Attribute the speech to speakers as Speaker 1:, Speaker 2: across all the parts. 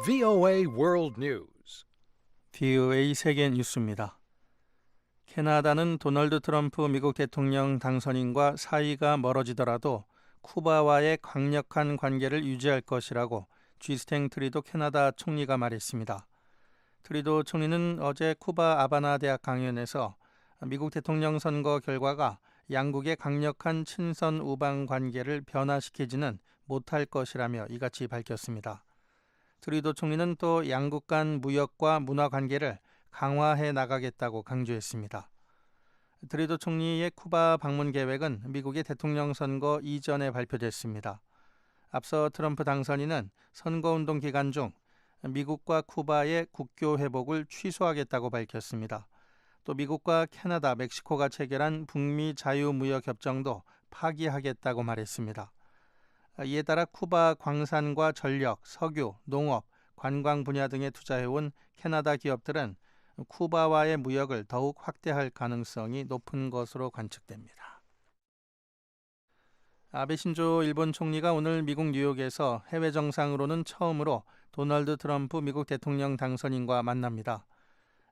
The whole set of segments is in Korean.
Speaker 1: VOA World News.
Speaker 2: VOA 세계 뉴스입니다. 캐나다는 도널드 트럼프 미국 대통령 당선인과 사이가 멀어지더라도 쿠바와의 강력한 관계를 유지할 것이라고 쥐스탱 트리도 캐나다 총리가 말했습니다. 트리도 총리는 어제 쿠바 아바나 대학 강연에서 미국 대통령 선거 결과가 양국의 강력한 친선 우방 관계를 변화시키지는 못할 것이라며 이같이 밝혔습니다. 트리도 총리는 또 양국 간 무역과 문화 관계를 강화해 나가겠다고 강조했습니다. 트리도 총리의 쿠바 방문 계획은 미국의 대통령 선거 이전에 발표됐습니다. 앞서 트럼프 당선인은 선거운동 기간 중 미국과 쿠바의 국교 회복을 취소하겠다고 밝혔습니다. 또 미국과 캐나다, 멕시코가 체결한 북미 자유무역협정도 파기하겠다고 말했습니다. 이에 따라 쿠바 광산과 전력, 석유, 농업, 관광 분야 등에 투자해온 캐나다 기업들은 쿠바와의 무역을 더욱 확대할 가능성이 높은 것으로 관측됩니다. 아베 신조 일본 총리가 오늘 미국 뉴욕에서 해외 정상으로는 처음으로 도널드 트럼프 미국 대통령 당선인과 만납니다.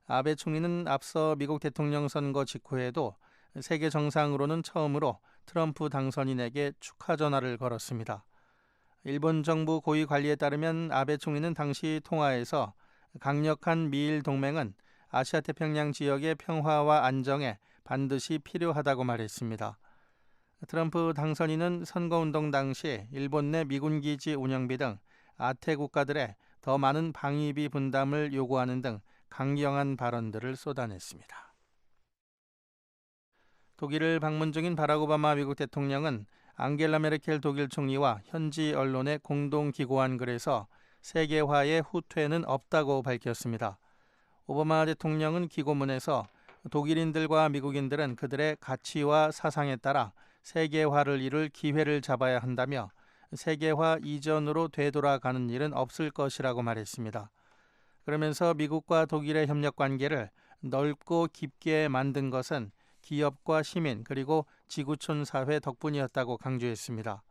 Speaker 2: 아베 총리는 앞서 미국 대통령 선거 직후에도 세계 정상으로는 처음으로 트럼프 당선인에게 축하 전화를 걸었습니다. 일본 정부 고위 관리에 따르면 아베 총리는 당시 통화에서 강력한 미일 동맹은 아시아 태평양 지역의 평화와 안정에 반드시 필요하다고 말했습니다. 트럼프 당선인은 선거운동 당시 일본 내 미군 기지 운영비 등 아태 국가들의 더 많은 방위비 분담을 요구하는 등 강경한 발언들을 쏟아냈습니다. 독일을 방문 중인 바락 오바마 미국 대통령은 앙겔라 메르켈 독일 총리와 현지 언론에 공동 기고한 글에서 세계화의 후퇴는 없다고 밝혔습니다. 오바마 대통령은 기고문에서 독일인들과 미국인들은 그들의 가치와 사상에 따라 세계화를 이룰 기회를 잡아야 한다며 세계화 이전으로 되돌아가는 일은 없을 것이라고 말했습니다. 그러면서 미국과 독일의 협력 관계를 넓고 깊게 만든 것은 기업과 시민 그리고 지구촌 사회 덕분이었다고 강조했습니다.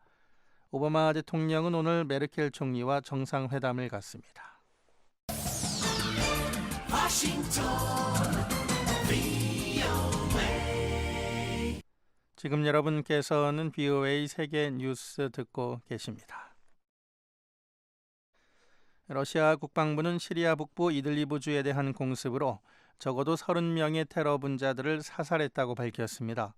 Speaker 2: 오바마 대통령은 오늘 메르켈 총리와 정상회담을 갖습니다. 지금 여러분께서는 VOA 세계 뉴스 듣고 계십니다. 러시아 국방부는 시리아 북부 이들리브 주에 대한 공습으로 적어도 30명의 테러 분자들을 사살했다고 밝혔습니다.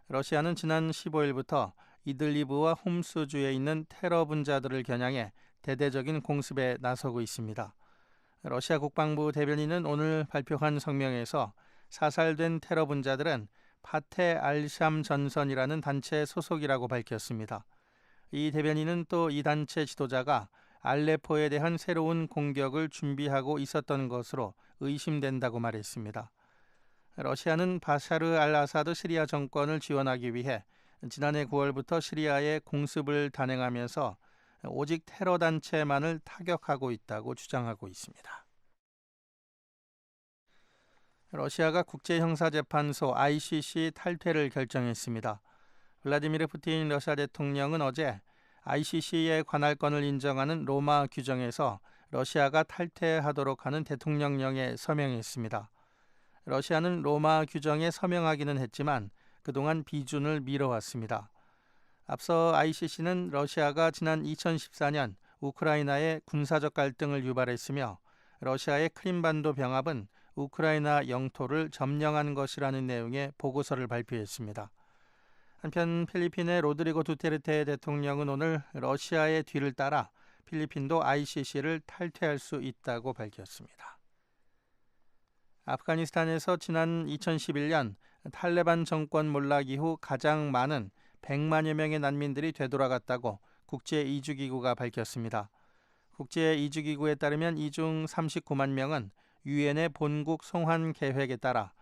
Speaker 2: 러시아는 지난 15일부터 이들리브와 홈스주에 있는 테러 분자들을 겨냥해 대대적인 공습에 나서고 있습니다. 러시아 국방부 대변인은 오늘 발표한 성명에서 사살된 테러 분자들은 파테 알샴 전선이라는 단체 소속이라고 밝혔습니다. 이 대변인은 또 이 단체 지도자가 알레포에 대한 새로운 공격을 준비하고 있었던 것으로 의심된다고 말했습니다. 러시아는 바샤르 알 아사드 시리아 정권을 지원하기 위해 지난해 9월부터 시리아에 공습을 단행하면서 오직 테러 단체만을 타격하고 있다고 주장하고 있습니다. 러시아가 국제형사재판소 ICC 탈퇴를 결정했습니다. 블라디미르 푸틴 러시아 대통령은 어제 ICC의 관할권을 인정하는 로마 규정에서 러시아가 탈퇴하도록 하는 대통령령에 서명했습니다. 러시아는 로마 규정에 서명하기는 했지만 그동안 비준을 미뤄왔습니다. 앞서 ICC는 러시아가 지난 2014년 우크라이나에 군사적 갈등을 유발했으며 러시아의 크림반도 병합은 우크라이나 영토를 점령한 것이라는 내용의 보고서를 발표했습니다. 한편 필리핀의 로드리고 두테르테 대통령은 오늘 러시아의 뒤를 따라 필리핀도 ICC를 탈퇴할 수 있다고 밝혔습니다. 아프가니스탄에서 지난 2011년 탈레반 정권 몰락 이후 가장 많은 100만여 명의 난민들이 되돌아갔다고 국제이주기구가 밝혔습니다. 국제이주기구에 따르면 이 중 39만 명은 유엔의 본국 송환 계획에 따라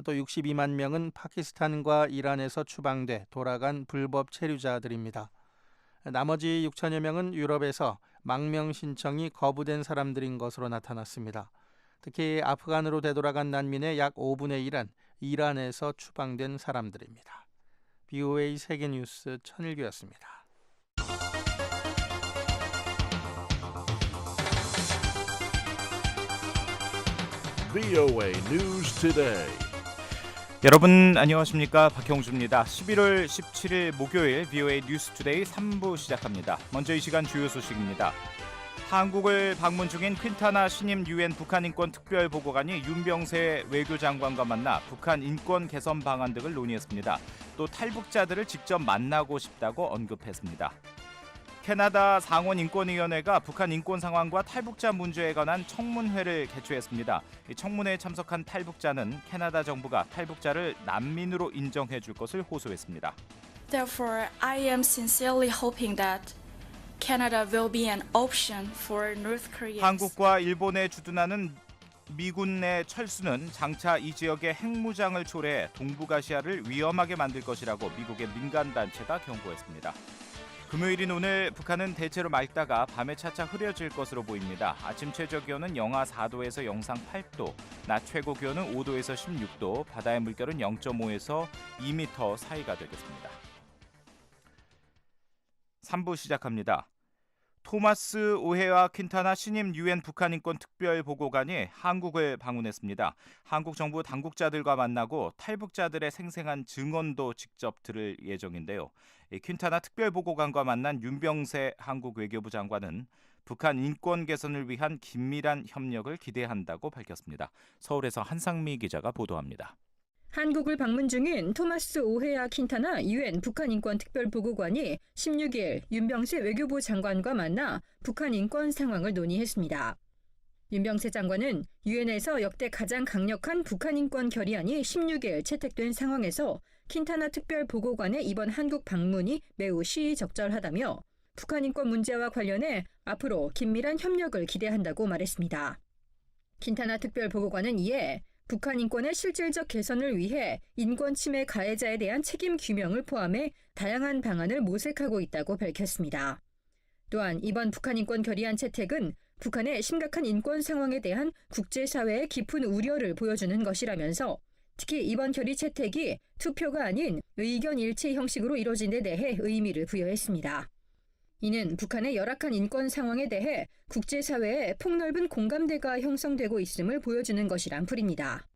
Speaker 2: 또 62만 명은 파키스탄과 이란에서 추방돼 돌아간 불법 체류자들입니다. 나머지 6천여 명은 유럽에서 망명 신청이 거부된 사람들인 것으로 나타났습니다. 특히 아프간으로 되돌아간 난민의 약 5분의 1은 이란에서 추방된 사람들입니다. VOA 세계뉴스 천일규였습니다.
Speaker 1: VOA News Today.
Speaker 3: 여러분 안녕하십니까? 박형주입니다. 11월 17일 목요일 VOA 뉴스 투데이 3부 시작합니다. 먼저 이 시간 주요 소식입니다. 한국을 방문 중인 퀸타나 신임 유엔 북한 인권 특별보고관이 윤병세 외교장관과 만나 북한 인권 개선 방안 등을 논의했습니다. 또 탈북자들을 직접 만나고 싶다고 언급했습니다. 캐나다 상원인권위원회가 북한 인권 상황과 탈북자 문제에 관한 청문회를 개최했습니다. 이 청문회에 참석한 탈북자는 캐나다 정부가 탈북자를 난민으로 인정해 줄 것을 호소했습니다.
Speaker 4: Therefore, I am sincerely hoping that Canada will be an option for North Koreans.
Speaker 3: 한국과 일본에 주둔하는 미군 내 철수는 장차 이 지역의 핵무장을 초래해 동북아시아를 위험하게 만들 것이라고 미국의 민간단체가 경고했습니다. 금요일인 오늘 북한은 대체로 맑다가 밤에 차차 흐려질 것으로 보입니다. 아침 최저기온은 영하 4도에서 영상 8도, 낮 최고기온은 5도에서 16도, 바다의 물결은 0.5에서 2m 사이가 되겠습니다. 3부 시작합니다. 토마스 오헤아 퀸타나 신임 유엔 북한 인권 특별보고관이 한국을 방문했습니다. 한국 정부 당국자들과 만나고 탈북자들의 생생한 증언도 직접 들을 예정인데요. 퀸타나 특별보고관과 만난 윤병세 한국 외교부 장관은 북한 인권 개선을 위한 긴밀한 협력을 기대한다고 밝혔습니다. 서울에서 한상미 기자가 보도합니다.
Speaker 5: 한국을 방문 중인 토마스 오헤아 퀸타나 유엔 북한 인권 특별보고관이 16일 윤병세 외교부 장관과 만나 북한 인권 상황을 논의했습니다. 윤병세 장관은 유엔에서 역대 가장 강력한 북한 인권 결의안이 16일 채택된 상황에서 퀸타나 특별보고관의 이번 한국 방문이 매우 시의적절하다며 북한 인권 문제와 관련해 앞으로 긴밀한 협력을 기대한다고 말했습니다. 퀸타나 특별보고관은 이에 북한 인권의 실질적 개선을 위해 인권 침해 가해자에 대한 책임 규명을 포함해 다양한 방안을 모색하고 있다고 밝혔습니다. 또한 이번 북한 인권 결의안 채택은 북한의 심각한 인권 상황에 대한 국제사회의 깊은 우려를 보여주는 것이라면서 특히 이번 결의 채택이 투표가 아닌 의견 일치 형식으로 이뤄진 데 대해 의미를 부여했습니다. 이는 북한의 열악한 인권 상황에 대해 국제사회에 폭넓은 공감대가 형성되고 있음을 보여주는 것이란 풀입니다.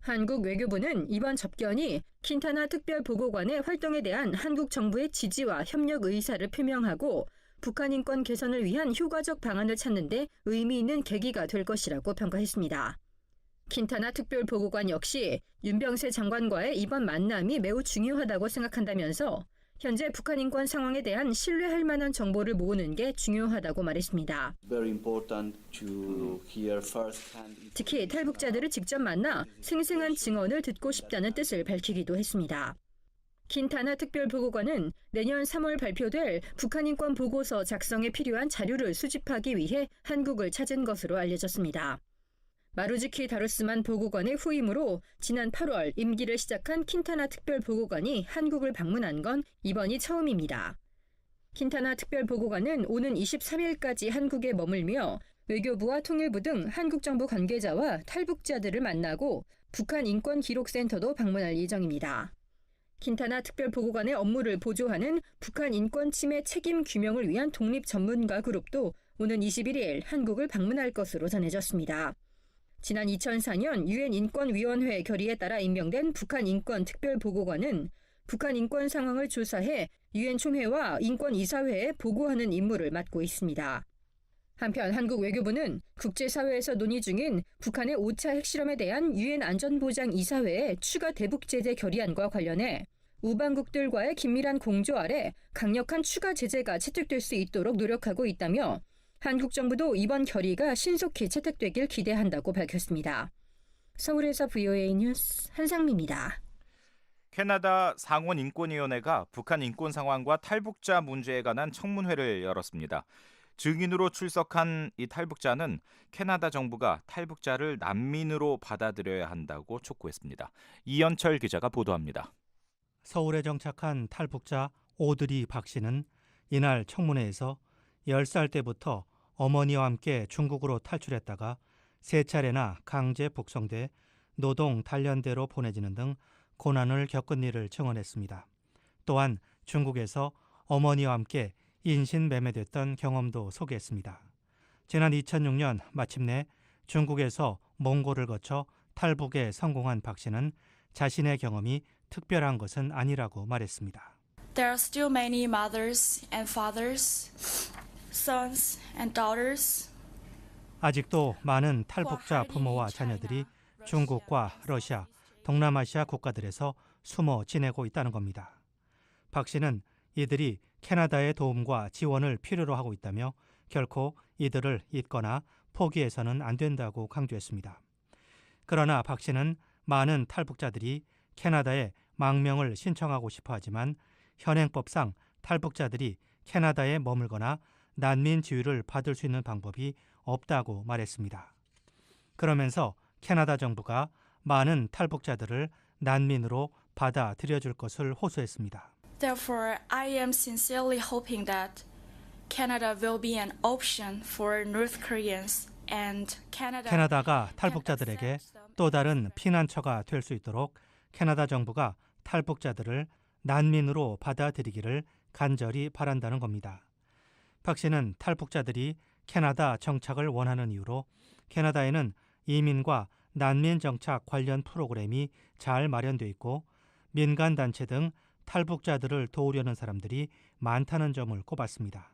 Speaker 5: 한국 외교부는 이번 접견이 퀸타나 특별보고관의 활동에 대한 한국 정부의 지지와 협력 의사를 표명하고 북한 인권 개선을 위한 효과적 방안을 찾는 데 의미 있는 계기가 될 것이라고 평가했습니다. 퀸타나 특별보고관 역시 윤병세 장관과의 이번 만남이 매우 중요하다고 생각한다면서 현재 북한 인권 상황에 대한 신뢰할 만한 정보를 모으는 게 중요하다고 말했습니다. 특히 탈북자들을 직접 만나 생생한 증언을 듣고 싶다는 뜻을 밝히기도 했습니다. 퀸타나 특별보고관은 내년 3월 발표될 북한 인권 보고서 작성에 필요한 자료를 수집하기 위해 한국을 찾은 것으로 알려졌습니다. 마루즈키 다루스만 보고관의 후임으로 지난 8월 임기를 시작한 퀸타나 특별보고관이 한국을 방문한 건 이번이 처음입니다. 퀸타나 특별보고관은 오는 23일까지 한국에 머물며 외교부와 통일부 등 한국 정부 관계자와 탈북자들을 만나고 북한 인권기록센터도 방문할 예정입니다. 퀸타나 특별보고관의 업무를 보조하는 북한 인권 침해 책임 규명을 위한 독립 전문가 그룹도 오는 21일 한국을 방문할 것으로 전해졌습니다. 지난 2004년 유엔 인권위원회 결의에 따라 임명된 북한 인권 특별보고관은 북한 인권 상황을 조사해 유엔 총회와 인권이사회에 보고하는 임무를 맡고 있습니다. 한편 한국 외교부는 국제사회에서 논의 중인 북한의 5차 핵실험에 대한 유엔 안전보장이사회의 추가 대북 제재 결의안과 관련해 우방국들과의 긴밀한 공조 아래 강력한 추가 제재가 채택될 수 있도록 노력하고 있다며 한국 정부도 이번 결의가 신속히 채택되길 기대한다고 밝혔습니다. 서울에서 VOA 뉴스 한상미입니다.
Speaker 3: 캐나다 상원인권위원회가 북한 인권 상황과 탈북자 문제에 관한 청문회를 열었습니다. 증인으로 출석한 이 탈북자는 캐나다 정부가 탈북자를 난민으로 받아들여야 한다고 촉구했습니다. 이현철 기자가 보도합니다.
Speaker 2: 서울에 정착한 탈북자 오드리 박 씨는 이날 청문회에서 10살 때부터 어머니와 함께 중국으로 탈출했다가 3차례나 강제 북송돼 노동 단련대로 보내지는 등 고난을 겪은 일을 증언했습니다. 또한 중국에서 어머니와 함께 인신매매됐던 경험도 소개했습니다. 지난 2006년 마침내 중국에서 몽골을 거쳐 탈북에 성공한 박 씨는 자신의 경험이 특별한 것은 아니라고 말했습니다.
Speaker 4: There are still many mothers and fathers, sons and daughters.
Speaker 2: 아직도 많은 탈북자 부모와 자녀들이 중국과 러시아, 동남아시아 국가들에서 숨어 지내고 있다는 겁니다. 박 씨는 이들이 캐나다의 도움과 지원을 필요로 하고 있다며 결코 이들을 잊거나 포기해서는 안 된다고 강조했습니다. 그러나 박 씨는 많은 탈북자들이 캐나다에 망명을 신청하고 싶어 하지만 현행법상 탈북자들이 캐나다에 머물거나 난민 지위를 받을 수 있는 방법이 없다고 말했습니다. 그러면서 캐나다 정부가 많은 탈북자들을 난민으로 받아들여줄 것을 호소했습니다.
Speaker 4: Therefore, I am sincerely hoping that Canada will be an option for North Koreans and Canada.
Speaker 2: 캐나다가 탈북자들에게 또 다른 피난처가 될 수 있도록 캐나다 정부가 탈북자들을 난민으로 받아들이기를 간절히 바란다는 겁니다. 박 씨는 탈북자들이 캐나다 정착을 원하는 이유로 캐나다에는 이민과 난민 정착 관련 프로그램이 잘 마련돼 있고 민간 단체 등 탈북자들을 도우려는 사람들이 많다는 점을 꼽았습니다.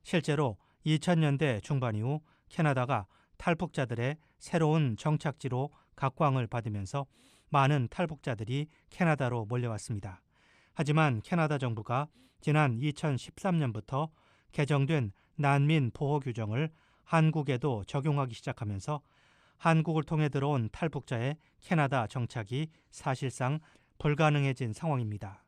Speaker 2: 실제로 2000년대 중반 이후 캐나다가 탈북자들의 새로운 정착지로 각광을 받으면서 많은 탈북자들이 캐나다로 몰려왔습니다. 하지만 캐나다 정부가 지난 2013년부터 개정된 난민 보호 규정을 한국에도 적용하기 시작하면서 한국을 통해 들어온 탈북자의 캐나다 정착이 사실상 불가능해진 상황입니다.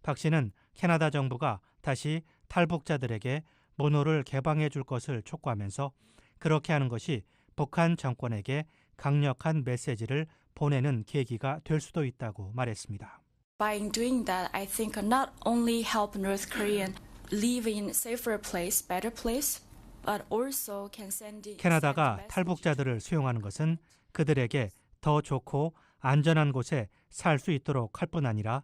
Speaker 2: 박 씨는 캐나다 정부가 다시 탈북자들에게 문호를 개방해 줄 것을 촉구하면서 그렇게 하는 것이 북한 정권에게 강력한 메시지를 보내는 계기가 될 수도 있다고 말했습니다.
Speaker 4: By doing that, I think not only help North Korean live in safer place, better place, but also can send
Speaker 2: 캐나다가 탈북자들을 수용하는 것은 그들에게 더 좋고 안전한 곳에 살 수 있도록 할 뿐 아니라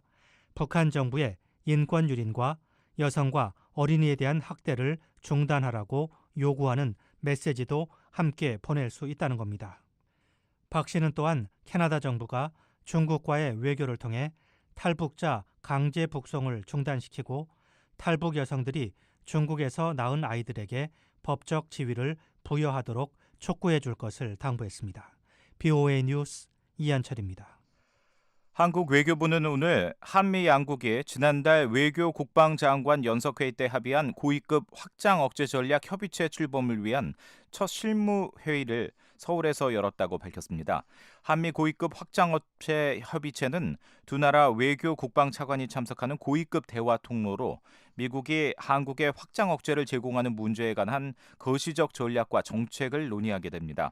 Speaker 2: 북한 정부의 인권 유린과 여성과 어린이에 대한 학대를 중단하라고 요구하는 메시지도 함께 보낼 수 있다는 겁니다. 박 씨는 또한 캐나다 정부가 중국과의 외교를 통해 탈북자 강제 북송을 중단시키고 탈북 여성들이 중국에서 낳은 아이들에게 법적 지위를 부여하도록 촉구해 줄 것을 당부했습니다. BOA 뉴스 이한철입니다.
Speaker 3: 한국 외교부는 오늘 한미 양국이 지난달 외교 국방장관 연석회의 때 합의한 고위급 확장 억제 전략 협의체 출범을 위한 첫 실무 회의를 서울에서 열었다고 밝혔습니다. 한미 고위급 확장 억제 협의체는 두 나라 외교 국방 차관이 참석하는 고위급 대화 통로로 미국이 한국에 확장 억제를 제공하는 문제에 관한 거시적 전략과 정책을 논의하게 됩니다.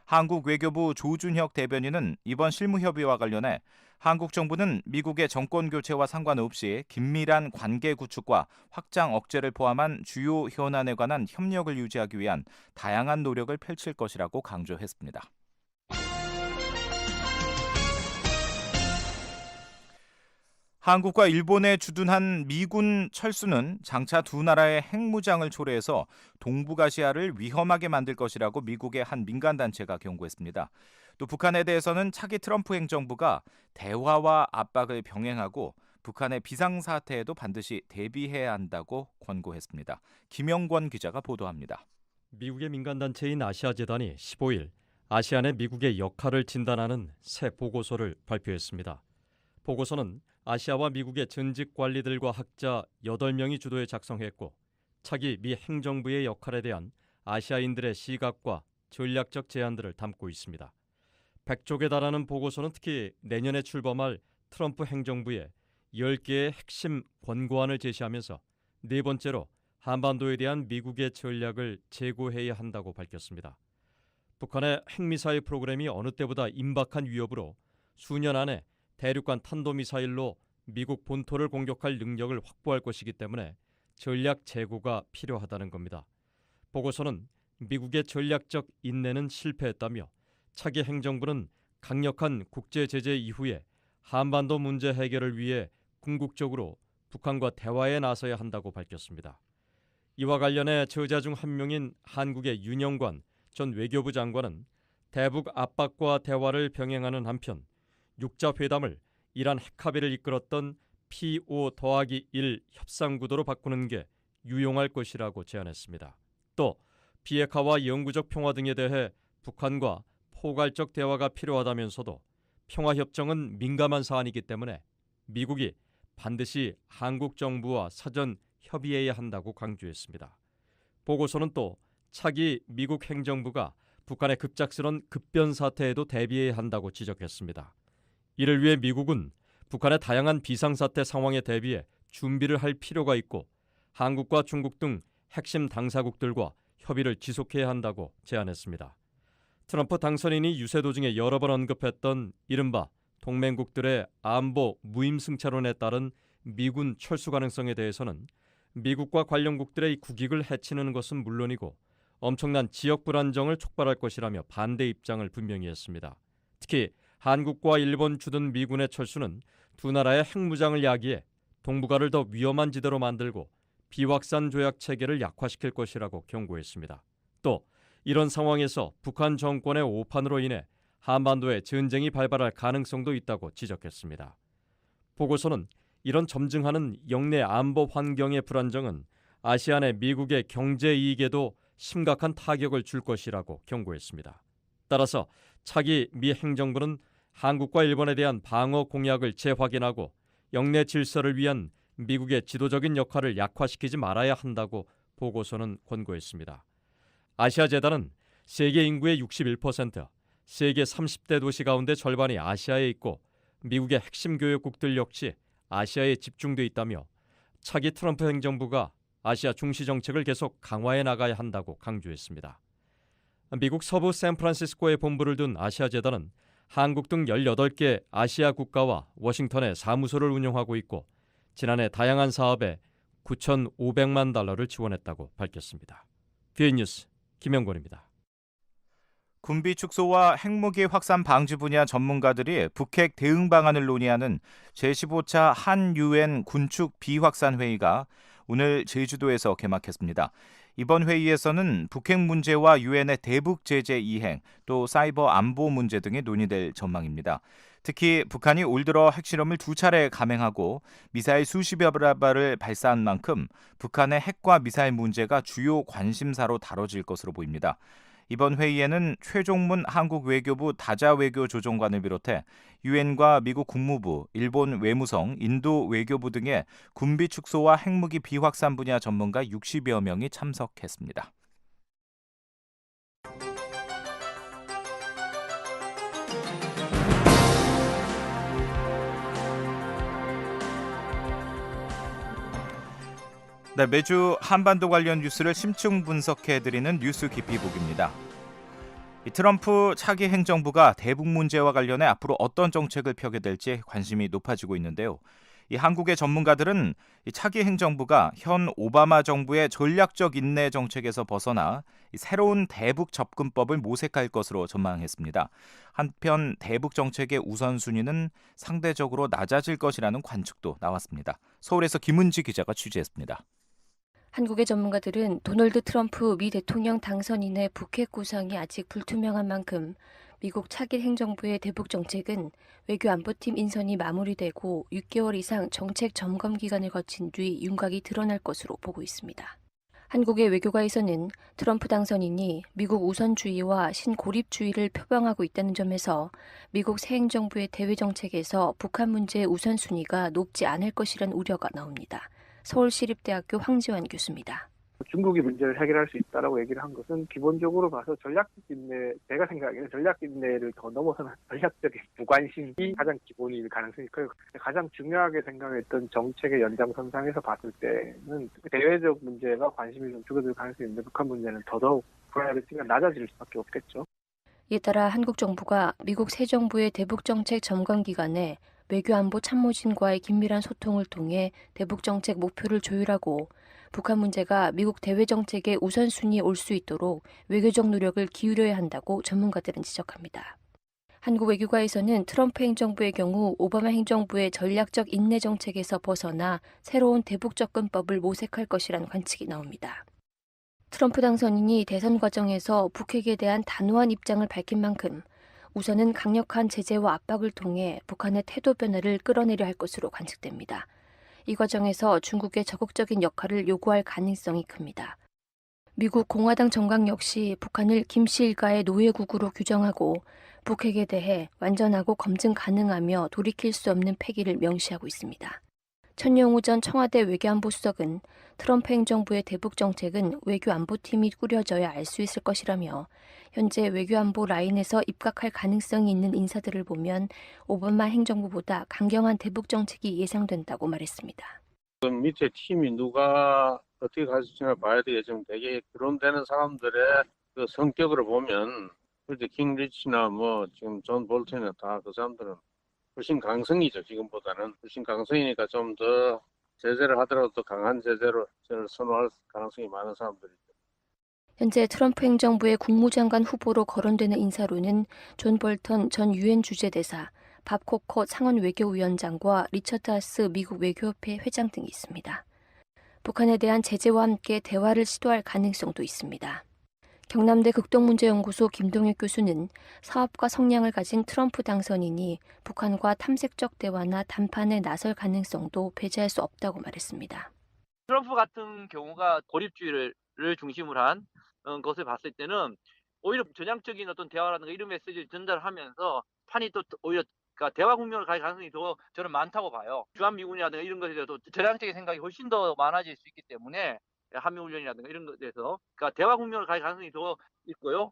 Speaker 3: 한국 외교부 조준혁 대변인은 이번 실무협의와 관련해 한국 정부는 미국의 정권 교체와 상관없이 긴밀한 관계 구축과 확장 억제를 포함한 주요 현안에 관한 협력을 유지하기 위한 다양한 노력을 펼칠 것이라고 강조했습니다. 한국과 일본에 주둔한 미군 철수는 장차 두 나라의 핵무장을 초래해서 동북아시아를 위험하게 만들 것이라고 미국의 한 민간단체가 경고했습니다. 또 북한에 대해서는 차기 트럼프 행정부가 대화와 압박을 병행하고 북한의 비상사태에도 반드시 대비해야 한다고 권고했습니다. 김영권 기자가 보도합니다.
Speaker 6: 미국의 민간단체인 아시아재단이 15일 아시안의 미국의 역할을 진단하는 새 보고서를 발표했습니다. 보고서는 아시아와 미국의 전직 관리들과 학자 8명이 주도해 작성했고 차기 미 행정부의 역할에 대한 아시아인들의 시각과 전략적 제안들을 담고 있습니다. 100쪽에 달하는 보고서는 특히 내년에 출범할 트럼프 행정부에 10개의 핵심 권고안을 제시하면서 네 번째로 한반도에 대한 미국의 전략을 재고해야 한다고 밝혔습니다. 북한의 핵미사일 프로그램이 어느 때보다 임박한 위협으로 수년 안에 대륙간 탄도미사일로 미국 본토를 공격할 능력을 확보할 것이기 때문에 전략 재고가 필요하다는 겁니다. 보고서는 미국의 전략적 인내는 실패했다며 차기 행정부는 강력한 국제 제재 이후에 한반도 문제 해결을 위해 궁극적으로 북한과 대화에 나서야 한다고 밝혔습니다. 이와 관련해 저자 중 한 명인 한국의 윤영관 전 외교부 장관은 대북 압박과 대화를 병행하는 한편 육자 회담을 이란 핵합의를 이끌었던 P5-1 협상 구도로 바꾸는 게 유용할 것이라고 제안했습니다. 또 비핵화와 영구적 평화 등에 대해 북한과 포괄적 대화가 필요하다면서도 평화협정은 민감한 사안이기 때문에 미국이 반드시 한국 정부와 사전 협의해야 한다고 강조했습니다. 보고서는 또 차기 미국 행정부가 북한의 급작스런 급변 사태에도 대비해야 한다고 지적했습니다. 이를 위해 미국은 북한의 다양한 비상사태 상황에 대비해 준비를 할 필요가 있고 한국과 중국 등 핵심 당사국들과 협의를 지속해야 한다고 제안했습니다. 트럼프 당선인이 유세 도중에 여러 번 언급했던 이른바 동맹국들의 안보 무임승차론에 따른 미군 철수 가능성에 대해서는 미국과 관련국들의 국익을 해치는 것은 물론이고 엄청난 지역 불안정을 촉발할 것이라며 반대 입장을 분명히 했습니다. 특히 한국과 일본 주둔 미군의 철수는 두 나라의 핵무장을 야기해 동북아를 더 위험한 지대로 만들고 비확산 조약 체계를 약화시킬 것이라고 경고했습니다. 또 이런 상황에서 북한 정권의 오판으로 인해 한반도에 전쟁이 발발할 가능성도 있다고 지적했습니다. 보고서는 이런 점증하는 영내 안보 환경의 불안정은 아시안의 미국의 경제 이익에도 심각한 타격을 줄 것이라고 경고했습니다. 따라서 차기 미 행정부는 한국과 일본에 대한 방어 공약을 재확인하고 영내 질서를 위한 미국의 지도적인 역할을 약화시키지 말아야 한다고 보고서는 권고했습니다. 아시아재단은 세계 인구의 61%, 세계 30대 도시 가운데 절반이 아시아에 있고 미국의 핵심 교역국들 역시 아시아에 집중돼 있다며 차기 트럼프 행정부가 아시아 중시 정책을 계속 강화해 나가야 한다고 강조했습니다. 미국 서부 샌프란시스코에 본부를 둔 아시아재단은 한국 등 18개 아시아 국가와 워싱턴에 사무소를 운영하고 있고 지난해 다양한 사업에 9,500만 달러를 지원했다고 밝혔습니다. BA 뉴스 김영권입니다.
Speaker 3: 군비 축소와 핵무기 확산 방지 분야 전문가들이 북핵 대응 방안을 논의하는 제15차 한 유엔 군축 비확산 회의가 오늘 제주도에서 개막했습니다. 이번 회의에서는 북핵 문제와 유엔의 대북 제재 이행, 또 사이버 안보 문제 등이 논의될 전망입니다. 특히 북한이 올 들어 핵실험을 2차례 감행하고 미사일 수십여 발을 발사한 만큼 북한의 핵과 미사일 문제가 주요 관심사로 다뤄질 것으로 보입니다. 이번 회의에는 최종문 한국 외교부 다자 외교 조정관을 비롯해 유엔과 미국 국무부, 일본 외무성, 인도 외교부 등의 군비 축소와 핵무기 비확산 분야 전문가 60여 명이 참석했습니다. 네, 매주 한반도 관련 뉴스를 심층 분석해드리는 뉴스 깊이 보기입니다. 트럼프 차기 행정부가 대북 문제와 관련해 앞으로 어떤 정책을 펴게 될지 관심이 높아지고 있는데요. 이 한국의 전문가들은 이 차기 행정부가 현 오바마 정부의 전략적 인내 정책에서 벗어나 새로운 대북 접근법을 모색할 것으로 전망했습니다. 한편 대북 정책의 우선순위는 상대적으로 낮아질 것이라는 관측도 나왔습니다. 서울에서 김은지 기자가 취재했습니다.
Speaker 7: 한국의 전문가들은 도널드 트럼프 미 대통령 당선인의 북핵 구상이 아직 불투명한 만큼 미국 차기 행정부의 대북 정책은 외교안보팀 인선이 마무리되고 6개월 이상 정책 점검 기간을 거친 뒤 윤곽이 드러날 것으로 보고 있습니다. 한국의 외교가에서는 트럼프 당선인이 미국 우선주의와 신고립주의를 표방하고 있다는 점에서 미국 새 행정부의 대외 정책에서 북한 문제의 우선순위가 높지 않을 것이라는 우려가 나옵니다. 서울시립대학교 황지환 교수입니다.
Speaker 8: 중국이 문제를 해결할 수 있다라고 얘기를 한 것은 기본적으로 봐서 전략적 인내, 제가 생각하기에는 전략 인내를 더 넘어서는 전략적인 무관심이 가장 기본일 가능성이 커요. 가장 중요하게 생각했던 정책의 연장선상에서 봤을 때는 대외적 문제가 관심이 좀 줄어들 가능성이 있는데 북한 문제는 더더욱 프라이어리티가 낮아질 수밖에 없겠죠.
Speaker 7: 이에 따라 한국 정부가 미국 새 정부의 대북 정책 점검 기간에 외교안보 참모진과의 긴밀한 소통을 통해 대북 정책 목표를 조율하고 북한 문제가 미국 대외 정책의 우선순위에 올 수 있도록 외교적 노력을 기울여야 한다고 전문가들은 지적합니다. 한국 외교가에서는 트럼프 행정부의 경우 오바마 행정부의 전략적 인내 정책에서 벗어나 새로운 대북 접근법을 모색할 것이라는 관측이 나옵니다. 트럼프 당선인이 대선 과정에서 북핵에 대한 단호한 입장을 밝힌 만큼 우선은 강력한 제재와 압박을 통해 북한의 태도 변화를 끌어내려 할 것으로 관측됩니다. 이 과정에서 중국의 적극적인 역할을 요구할 가능성이 큽니다. 미국 공화당 정강 역시 북한을 김씨 일가의 노예국으로 규정하고 북핵에 대해 완전하고 검증 가능하며 돌이킬 수 없는 폐기를 명시하고 있습니다. 천영우 전 청와대 외교안보 수석은 트럼프 행정부의 대북 정책은 외교안보팀이 꾸려져야 알 수 있을 것이라며 현재 외교안보 라인에서 입각할 가능성이 있는 인사들을 보면 오바마 행정부보다 강경한 대북 정책이 예상된다고 말했습니다.
Speaker 9: 밑에 팀이 누가 어떻게 가르치나 봐야 되겠지만 되게 거론되는 사람들의 그 성격으로 보면 그때 킹 리치나 뭐 지금 존 볼턴이나 다 그 사람들은 훨씬 강성이죠. 지금보다는 훨씬 강성이니까 좀 더 제재를 하더라도 더 강한 제재를 선호할 가능성이 많은 사람들이죠.
Speaker 7: 현재 트럼프 행정부의 국무장관 후보로 거론되는 인사로는 존 볼턴 전 유엔 주재대사, 밥 코커 상원 외교위원장과 리처드 하스 미국 외교협회 회장 등이 있습니다. 북한에 대한 제재와 함께 대화를 시도할 가능성도 있습니다. 경남대 극동문제연구소 김동혁 교수는 사업가 성향을 가진 트럼프 당선인이 북한과 탐색적 대화나談판에 나설 가능성도 배제할 수 없다고 말했습니다.
Speaker 10: 트럼프 같은 경우가 고립주의를 중심으로 한 것을 봤을 때는 오히려 전향적인 어떤 대화라든가 이런 메시지를 전달하면서 판이 또 오히려 그러니까 대화 국면을 갈 가능성이 더 저는 많다고 봐요. 주한미군이라든가 이런 것에 대해서 전향적인 생각이 훨씬 더 많아질 수 있기 때문에 한미훈련이라든가 이런 것에서 그러니까 대화 국면을 갈 가능성이 더 있고요.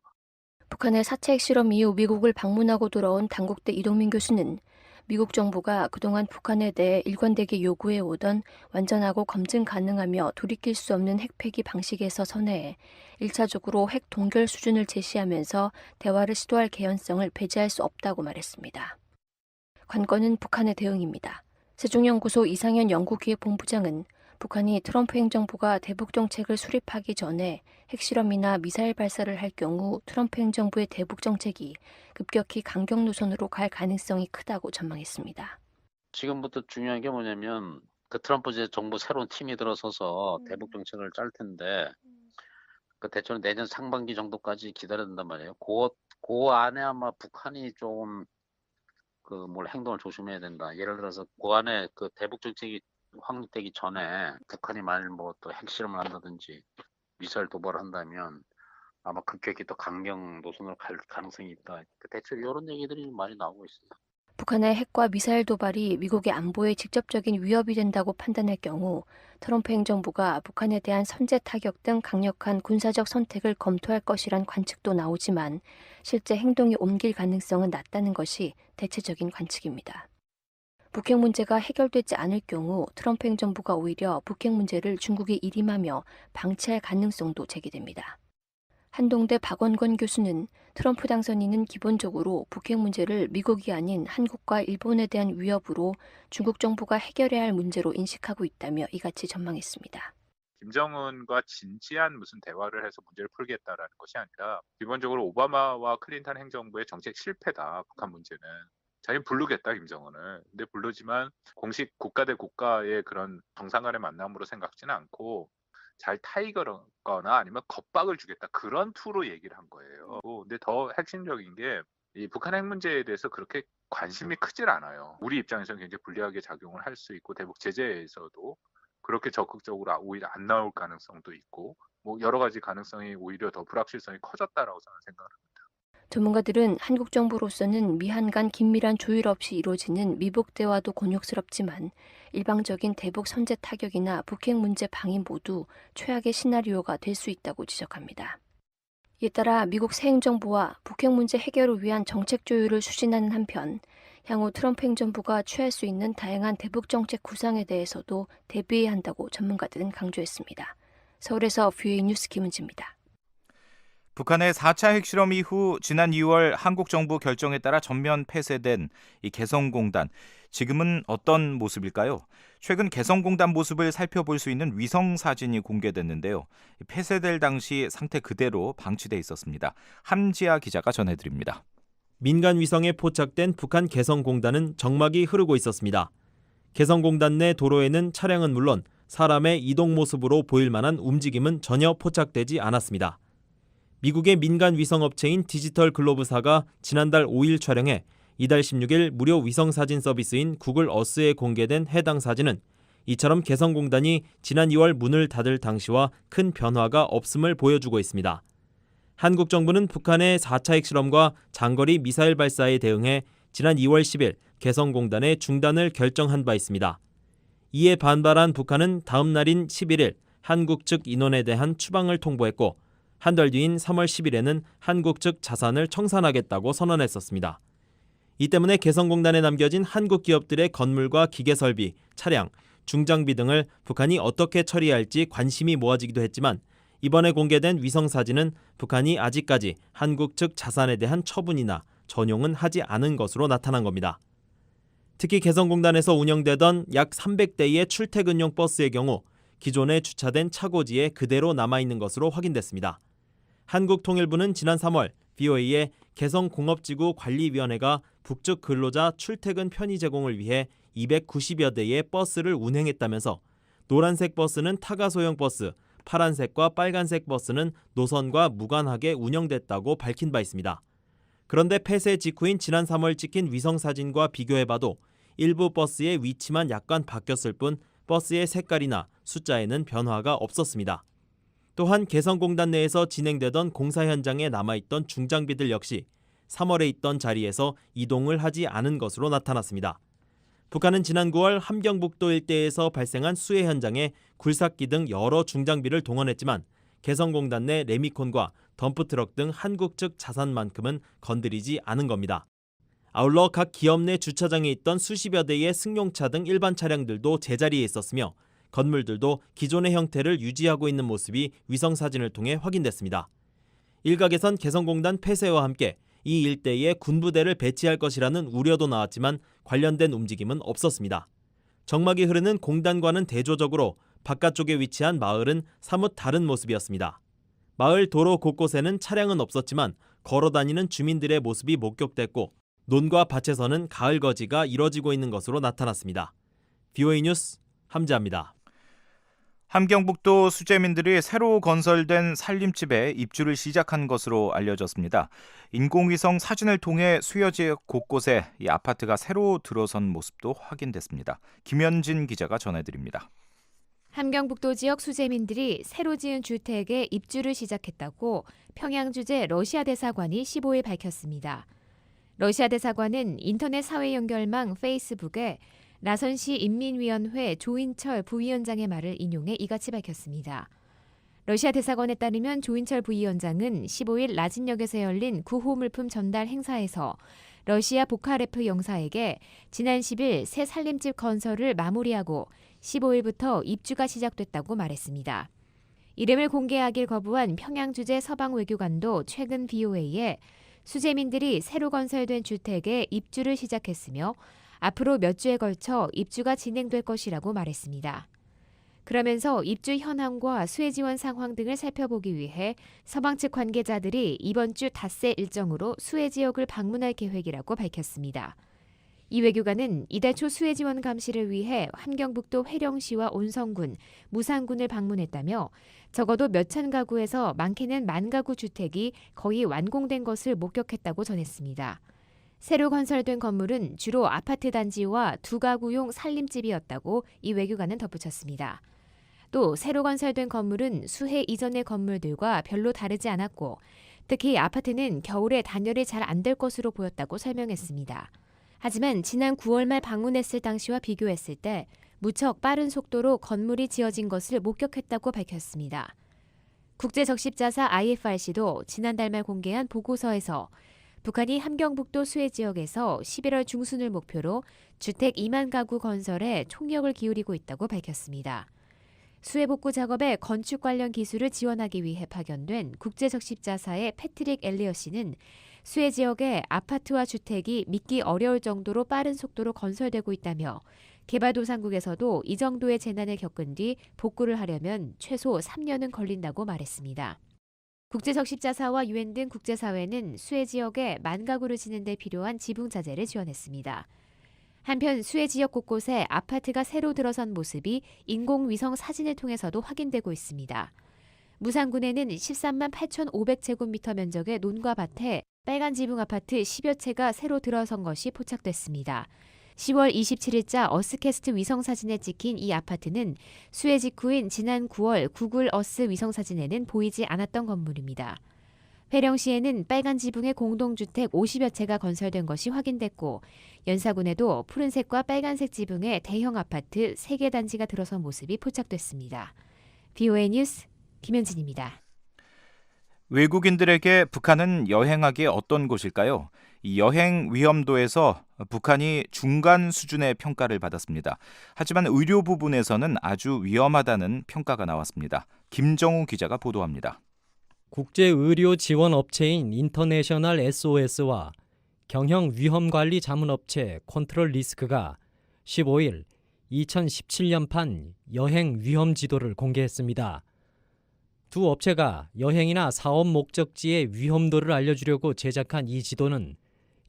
Speaker 7: 북한의 사체 핵실험 이후 미국을 방문하고 돌아온 단국대 이동민 교수는 미국 정부가 그동안 북한에 대해 일관되게 요구해 오던 완전하고 검증 가능하며 돌이킬 수 없는 핵폐기 방식에서 선회해 1차적으로 핵 동결 수준을 제시하면서 대화를 시도할 개연성을 배제할 수 없다고 말했습니다. 관건은 북한의 대응입니다. 세종연구소 이상현 연구기획본부장은 북한이 트럼프 행정부가 대북 정책을 수립하기 전에 핵실험이나 미사일 발사를 할 경우 트럼프 행정부의 대북 정책이 급격히 강경 노선으로 갈 가능성이 크다고 전망했습니다.
Speaker 11: 지금부터 중요한 게 뭐냐면 그 트럼프 정부 새로운 팀이 들어서서 대북 정책을 짤 텐데 그 대체로 내년 상반기 정도까지 기다려야 된단 말이에요. 그 안에 아마 북한이 좀 그 뭘 행동을 조심해야 된다. 예를 들어서 그 안에 그 대북 정책이 확립되기 전에 북한이 만일 뭐 또 핵실험을 한다든지 미사일 도발을 한다면 아마 급격히 또 강경 노선으로 갈 가능성이 있다. 대체로 이런 얘기들이 많이 나오고 있습니다.
Speaker 7: 북한의 핵과 미사일 도발이 미국의 안보에 직접적인 위협이 된다고 판단할 경우 트럼프 행정부가 북한에 대한 선제 타격 등 강력한 군사적 선택을 검토할 것이란 관측도 나오지만 실제 행동이 옮길 가능성은 낮다는 것이 대체적인 관측입니다. 북핵 문제가 해결되지 않을 경우 트럼프 행정부가 오히려 북핵 문제를 중국에 일임하며 방치할 가능성도 제기됩니다. 한동대 박원권 교수는 트럼프 당선인은 기본적으로 북핵 문제를 미국이 아닌 한국과 일본에 대한 위협으로 중국 정부가 해결해야 할 문제로 인식하고 있다며 이같이 전망했습니다.
Speaker 12: 김정은과 진지한 무슨 대화를 해서 문제를 풀겠다라는 것이 아니라 기본적으로 오바마와 클린턴 행정부의 정책 실패다. 북한 문제는. 자기는 부르겠다 김정은을. 근데 부르지만 공식 국가 대 국가의 그런 정상 간의 만남으로 생각지는 않고 잘 타이거거나 아니면 겁박을 주겠다. 그런 투로 얘기를 한 거예요. 근데 더 핵심적인 게 이 북한 핵 문제에 대해서 그렇게 관심이 크질 않아요. 우리 입장에서는 굉장히 불리하게 작용을 할 수 있고 대북 제재에서도 그렇게 적극적으로 오히려 안 나올 가능성도 있고 뭐 여러 가지 가능성이 오히려 더 불확실성이 커졌다라고 저는 생각합니다.
Speaker 7: 전문가들은 한국 정부로서는 미한 간 긴밀한 조율 없이 이루어지는 미북 대화도 곤욕스럽지만 일방적인 대북 선제 타격이나 북핵 문제 방임 모두 최악의 시나리오가 될 수 있다고 지적합니다. 이에 따라 미국 새 행정부와 북핵 문제 해결을 위한 정책 조율을 추진하는 한편 향후 트럼프 행정부가 취할 수 있는 다양한 대북 정책 구상에 대해서도 대비해야 한다고 전문가들은 강조했습니다. 서울에서 VOA 뉴스 김은지입니다.
Speaker 3: 북한의 4차 핵실험 이후 지난 2월 한국 정부 결정에 따라 전면 폐쇄된 이 개성공단. 지금은 어떤 모습일까요? 최근 개성공단 모습을 살펴볼 수 있는 위성 사진이 공개됐는데요. 폐쇄될 당시 상태 그대로 방치돼 있었습니다. 함지아 기자가 전해드립니다.
Speaker 13: 민간 위성에 포착된 북한 개성공단은 정막이 흐르고 있었습니다. 개성공단 내 도로에는 차량은 물론 사람의 이동 모습으로 보일 만한 움직임은 전혀 포착되지 않았습니다. 미국의 민간 위성업체인 디지털 글로브사가 지난달 5일 촬영해 이달 16일 무료 위성사진 서비스인 구글 어스에 공개된 해당 사진은 이처럼 개성공단이 지난 2월 문을 닫을 당시와 큰 변화가 없음을 보여주고 있습니다. 한국 정부는 북한의 4차 핵실험과 장거리 미사일 발사에 대응해 지난 2월 10일 개성공단의 중단을 결정한 바 있습니다. 이에 반발한 북한은 다음 날인 11일 한국 측 인원에 대한 추방을 통보했고 한 달 뒤인 3월 10일에는 한국 측 자산을 청산하겠다고 선언했었습니다. 이 때문에 개성공단에 남겨진 한국 기업들의 건물과 기계설비, 차량, 중장비 등을 북한이 어떻게 처리할지 관심이 모아지기도 했지만 이번에 공개된 위성사진은 북한이 아직까지 한국 측 자산에 대한 처분이나 전용은 하지 않은 것으로 나타난 겁니다. 특히 개성공단에서 운영되던 약 300대의 출퇴근용 버스의 경우 기존에 주차된 차고지에 그대로 남아있는 것으로 확인됐습니다. 한국통일부는 지난 3월 BOA에 개성공업지구 관리위원회가 북측 근로자 출퇴근 편의 제공을 위해 290여 대의 버스를 운행했다면서 노란색 버스는 타가 소형 버스, 파란색과 빨간색 버스는 노선과 무관하게 운영됐다고 밝힌 바 있습니다. 그런데 폐쇄 직후인 지난 3월 찍힌 위성사진과 비교해봐도 일부 버스의 위치만 약간 바뀌었을 뿐 버스의 색깔이나 숫자에는 변화가 없었습니다. 또한 개성공단 내에서 진행되던 공사 현장에 남아있던 중장비들 역시 3월에 있던 자리에서 이동을 하지 않은 것으로 나타났습니다. 북한은 지난 9월 함경북도 일대에서 발생한 수해 현장에 굴삭기 등 여러 중장비를 동원했지만 개성공단 내 레미콘과 덤프트럭 등 한국 측 자산만큼은 건드리지 않은 겁니다. 아울러 각 기업 내 주차장에 있던 수십여 대의 승용차 등 일반 차량들도 제자리에 있었으며 건물들도 기존의 형태를 유지하고 있는 모습이 위성사진을 통해 확인됐습니다. 일각에선 개성공단 폐쇄와 함께 이 일대에 군부대를 배치할 것이라는 우려도 나왔지만 관련된 움직임은 없었습니다. 정막이 흐르는 공단과는 대조적으로 바깥쪽에 위치한 마을은 사뭇 다른 모습이었습니다. 마을 도로 곳곳에는 차량은 없었지만 걸어다니는 주민들의 모습이 목격됐고 논과 밭에서는 가을 거지가 이뤄지고 있는 것으로 나타났습니다. BOA 뉴스 함재합니다.
Speaker 3: 함경북도 수재민들이 새로 건설된 살림집에 입주를 시작한 것으로 알려졌습니다. 인공위성 사진을 통해 수요 지역 곳곳에 이 아파트가 새로 들어선 모습도 확인됐습니다. 김현진 기자가 전해드립니다.
Speaker 14: 함경북도 지역 수재민들이 새로 지은 주택에 입주를 시작했다고 평양 주재 러시아 대사관이 15일 밝혔습니다. 러시아 대사관은 인터넷 사회 연결망 페이스북에 라선시 인민위원회 조인철 부위원장의 말을 인용해 이같이 밝혔습니다. 러시아 대사관에 따르면 조인철 부위원장은 15일 라진역에서 열린 구호 물품 전달 행사에서 러시아 보카레프 영사에게 지난 10일 새 살림집 건설을 마무리하고 15일부터 입주가 시작됐다고 말했습니다. 이름을 공개하길 거부한 평양 주재 서방 외교관도 최근 BOA에 수재민들이 새로 건설된 주택에 입주를 시작했으며 앞으로 몇 주에 걸쳐 입주가 진행될 것이라고 말했습니다. 그러면서 입주 현황과 수혜 지원 상황 등을 살펴보기 위해 서방 측 관계자들이 이번 주 닷새 일정으로 수혜 지역을 방문할 계획이라고 밝혔습니다. 이 외교관은 이달 초 수혜 지원 감시를 위해 함경북도 회령시와 온성군, 무산군을 방문했다며 적어도 몇천 가구에서 많게는 10,000가구 주택이 거의 완공된 것을 목격했다고 전했습니다. 새로 건설된 건물은 주로 아파트 단지와 2가구용 살림집이었다고 이 외교관은 덧붙였습니다. 또 새로 건설된 건물은 수해 이전의 건물들과 별로 다르지 않았고 특히 아파트는 겨울에 단열이 잘 안 될 것으로 보였다고 설명했습니다. 하지만 지난 9월 말 방문했을 당시와 비교했을 때 무척 빠른 속도로 건물이 지어진 것을 목격했다고 밝혔습니다. 국제적십자사 IFRC도 지난달 말 공개한 보고서에서 북한이 함경북도 수해 지역에서 11월 중순을 목표로 주택 2만 가구 건설에 총력을 기울이고 있다고 밝혔습니다. 수해 복구 작업에 건축 관련 기술을 지원하기 위해 파견된 국제적십자사의 패트릭 엘리어 씨는 수해 지역에 아파트와 주택이 믿기 어려울 정도로 빠른 속도로 건설되고 있다며 개발도상국에서도 이 정도의 재난을 겪은 뒤 복구를 하려면 최소 3년은 걸린다고 말했습니다. 국제적십자사와 유엔 등 국제사회는 수해 지역에 10,000가구를 짓는 데 필요한 지붕자재를 지원했습니다. 한편 수해 지역 곳곳에 아파트가 새로 들어선 모습이 인공위성 사진을 통해서도 확인되고 있습니다. 무산군에는 13만 8,500제곱미터 면적의 논과 밭에 빨간 지붕 아파트 10여 채가 새로 들어선 것이 포착됐습니다. 10월 27일자 어스캐스트 위성사진에 찍힌 이 아파트는 수해 직후인 지난 9월 구글 어스 위성사진에는 보이지 않았던 건물입니다. 회령시에는 빨간 지붕의 공동주택 50여 채가 건설된 것이 확인됐고 연사군에도 푸른색과 빨간색 지붕의 대형 아파트 3개 단지가 들어선 모습이 포착됐습니다. BOA 뉴스 김현진입니다.
Speaker 3: 외국인들에게 북한은 여행하기 어떤 곳일까요? 이 여행 위험도에서 북한이 중간 수준의 평가를 받았습니다. 하지만 의료 부분에서는 아주 위험하다는 평가가 나왔습니다. 김정우 기자가 보도합니다.
Speaker 15: 국제의료 지원 업체인 인터내셔널 SOS와 경영 위험관리 자문업체 컨트롤 리스크가 15일 2017년판 여행 위험 지도를 공개했습니다. 두 업체가 여행이나 사업 목적지의 위험도를 알려주려고 제작한 이 지도는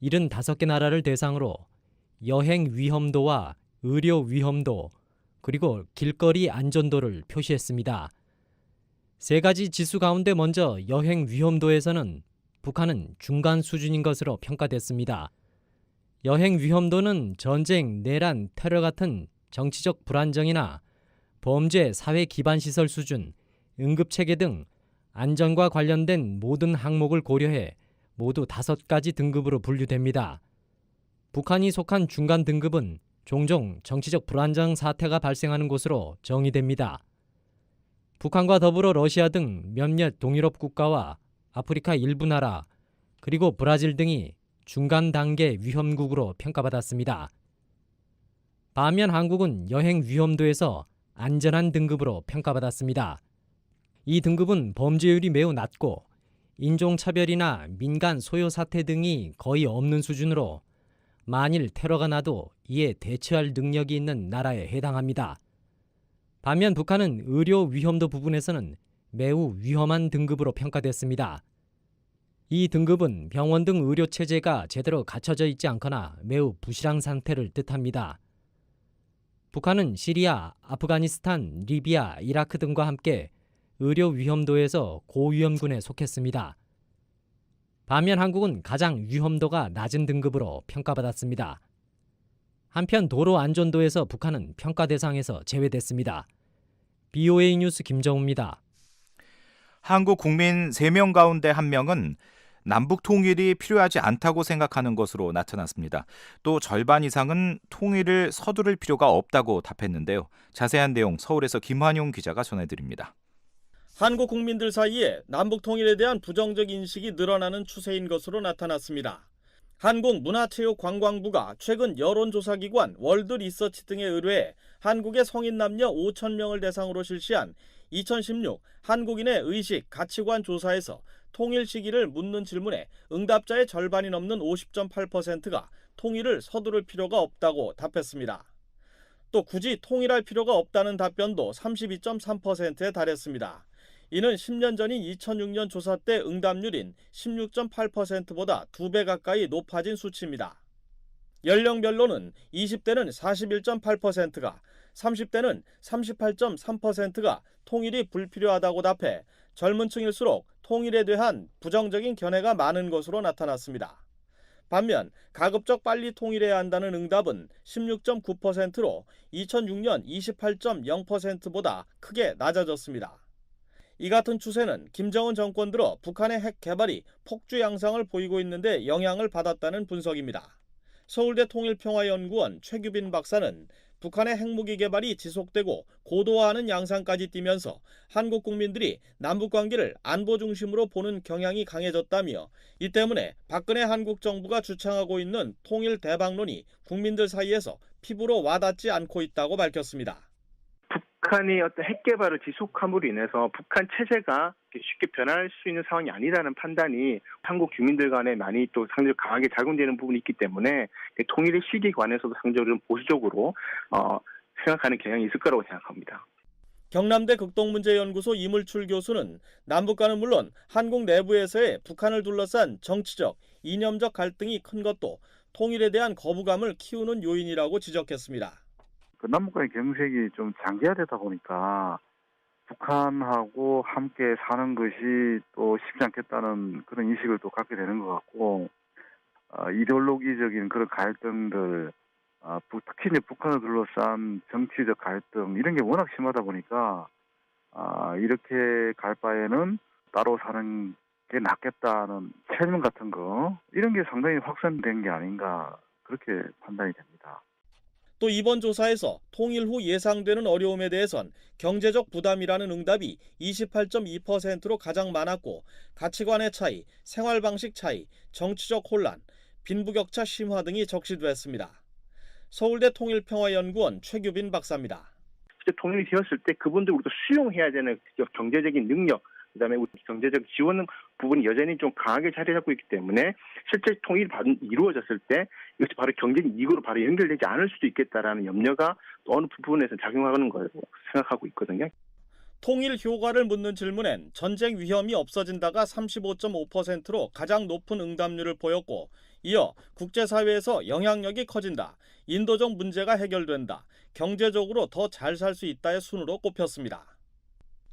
Speaker 15: 75개 나라를 대상으로 여행 위험도와 의료 위험도 그리고 길거리 안전도를 표시했습니다. 세 가지 지수 가운데 먼저 여행 위험도에서는 북한은 중간 수준인 것으로 평가됐습니다. 여행 위험도는 전쟁, 내란, 테러 같은 정치적 불안정이나 범죄, 사회 기반 시설 수준, 응급체계 등 안전과 관련된 모든 항목을 고려해 모두 5가지 등급으로 분류됩니다. 북한이 속한 중간 등급은 종종 정치적 불안정 사태가 발생하는 곳으로 정의됩니다. 북한과 더불어 러시아 등 몇몇 동유럽 국가와 아프리카 일부 나라 그리고 브라질 등이 중간 단계 위험국으로 평가받았습니다. 반면 한국은 여행 위험도에서 안전한 등급으로 평가받았습니다. 이 등급은 범죄율이 매우 낮고 인종차별이나 민간 소요 사태 등이 거의 없는 수준으로 만일 테러가 나도 이에 대처할 능력이 있는 나라에 해당합니다. 반면 북한은 의료 위험도 부분에서는 매우 위험한 등급으로 평가됐습니다. 이 등급은 병원 등 의료 체제가 제대로 갖춰져 있지 않거나 매우 부실한 상태를 뜻합니다. 북한은 시리아, 아프가니스탄, 리비아, 이라크 등과 함께 의료 위험도에서 고위험군에 속했습니다. 반면 한국은 가장 위험도가 낮은 등급으로 평가받았습니다. 한편 도로 안전도에서 북한은 평가 대상에서 제외됐습니다. BOA 뉴스 김정우입니다.
Speaker 3: 한국 국민 3명 가운데 1명은 남북 통일이 필요하지 않다고 생각하는 것으로 나타났습니다. 또 절반 이상은 통일을 서두를 필요가 없다고 답했는데요. 자세한 내용 서울에서 김환용 기자가 전해드립니다.
Speaker 16: 한국 국민들 사이에 남북 통일에 대한 부정적 인식이 늘어나는 추세인 것으로 나타났습니다. 한국문화체육관광부가 최근 여론조사기관 월드리서치 등에 의뢰해 한국의 성인 남녀 5,000명을 대상으로 실시한 2016 한국인의 의식, 가치관 조사에서 통일 시기를 묻는 질문에 응답자의 절반이 넘는 50.8%가 통일을 서두를 필요가 없다고 답했습니다. 또 굳이 통일할 필요가 없다는 답변도 32.3%에 달했습니다. 이는 10년 전인 2006년 조사 때 응답률인 16.8%보다 2배 가까이 높아진 수치입니다. 연령별로는 20대는 41.8%가, 30대는 38.3%가 통일이 불필요하다고 답해 젊은 층일수록 통일에 대한 부정적인 견해가 많은 것으로 나타났습니다. 반면 가급적 빨리 통일해야 한다는 응답은 16.9%로 2006년 28.0%보다 크게 낮아졌습니다. 이 같은 추세는 김정은 정권 들어 북한의 핵 개발이 폭주 양상을 보이고 있는데 영향을 받았다는 분석입니다. 서울대 통일평화연구원 최규빈 박사는 북한의 핵무기 개발이 지속되고 고도화하는 양상까지 띠면서 한국 국민들이 남북관계를 안보 중심으로 보는 경향이 강해졌다며 이 때문에 박근혜 한국 정부가 주창하고 있는 통일 대박론이 국민들 사이에서 피부로 와닿지 않고 있다고 밝혔습니다.
Speaker 8: 북한이 어떤 핵 개발을 지속함으로 인해서 북한 체제가 쉽게 변할 수 있는 상황이 아니라는 판단이 한국 주민들 간에 많이 또 상당히 강하게 작용되는 부분이 있기 때문에 통일의 시기에 관해서도 상당히 보수적으로 생각하는 경향이 있을 거라고 생각합니다.
Speaker 16: 경남대 극동문제연구소 이물출 교수는 남북과는 물론 한국 내부에서의 북한을 둘러싼 정치적, 이념적 갈등이 큰 것도 통일에 대한 거부감을 키우는 요인이라고 지적했습니다.
Speaker 17: 그 남북 간의 경색이 좀 장기화되다 보니까 북한하고 함께 사는 것이 또 쉽지 않겠다는 그런 인식을 또 갖게 되는 것 같고, 이데올로기적인 그런 갈등들, 특히 이제 북한을 둘러싼 정치적 갈등 이런 게 워낙 심하다 보니까 이렇게 갈 바에는 따로 사는 게 낫겠다는 체면 같은 거 이런 게 상당히 확산된 게 아닌가 그렇게 판단이 됩니다.
Speaker 16: 또 이번 조사에서 통일 후 예상되는 어려움에 대해선 경제적 부담이라는 응답이 28.2%로 가장 많았고, 가치관의 차이, 생활 방식 차이, 정치적 혼란, 빈부격차 심화 등이 적시됐습니다. 서울대 통일평화연구원 최규빈 박사입니다.
Speaker 18: 통일이 되었을 때 그분들 우리도 수용해야 되는 경제적인 능력, 그다음에 경제적 지원 부분이 여전히 좀 강하게 자리 잡고 있기 때문에 실제 통일이 이루어졌을 때 이것이 바로 경제적 이익으로 바로 연결되지 않을 수도 있겠다라는 염려가 또 어느 부분에서 작용하는 거라고 생각하고 있거든요.
Speaker 16: 통일 효과를 묻는 질문엔 전쟁 위험이 없어진다가 35.5%로 가장 높은 응답률을 보였고, 이어 국제사회에서 영향력이 커진다, 인도적 문제가 해결된다, 경제적으로 더 잘 살 수 있다의 순으로 꼽혔습니다.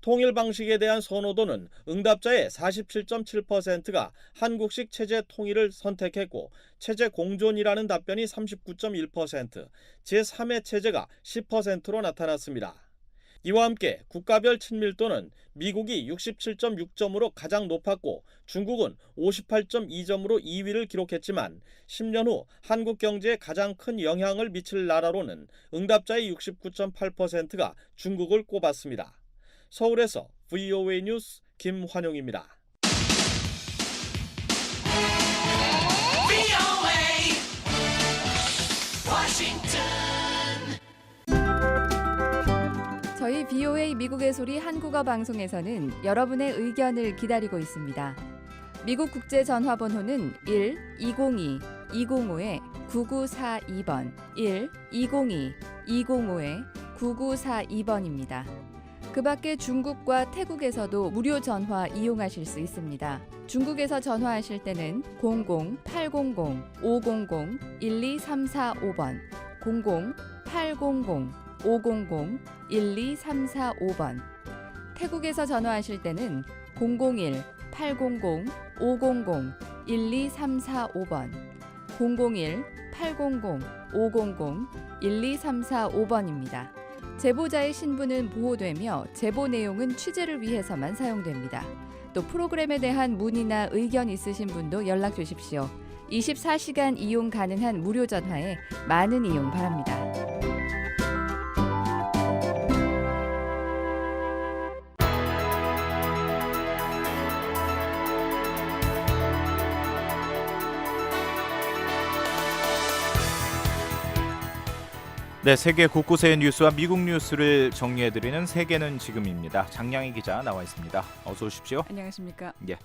Speaker 16: 통일 방식에 대한 선호도는 응답자의 47.7%가 한국식 체제 통일을 선택했고, 체제 공존이라는 답변이 39.1%, 제3의 체제가 10%로 나타났습니다. 이와 함께 국가별 친밀도는 미국이 67.6점으로 가장 높았고, 중국은 58.2점으로 2위를 기록했지만 10년 후 한국 경제에 가장 큰 영향을 미칠 나라로는 응답자의 69.8%가 중국을 꼽았습니다. 서울에서 VOA 뉴스 김환용입니다.
Speaker 19: 저희 VOA 미국의 소리 한국어 방송에서는 여러분의 의견을 기다리고 있습니다. 미국 국제 전화번호는 1-202-205-9942번, 1-202-205-9942번입니다. 그 밖에 중국과 태국에서도 무료 전화 이용하실 수 있습니다. 중국에서 전화하실 때는 00-800-500-12345번, 00-800-500-12345번. 태국에서 전화하실 때는 001-800-500-12345번, 001-800-500-12345번입니다. 제보자의 신분은 보호되며 제보 내용은 취재를 위해서만 사용됩니다. 또 프로그램에 대한 문의나 의견 있으신 분도 연락 주십시오. 24시간 이용 가능한 무료 전화에 많은 이용 바랍니다.
Speaker 3: 네, 세계 곳곳의 뉴스와 미국 뉴스를 정리해드리는 세계는 지금입니다. 장량희 기자 나와 있습니다. 어서 오십시오.
Speaker 20: 안녕하십니까.
Speaker 3: 예.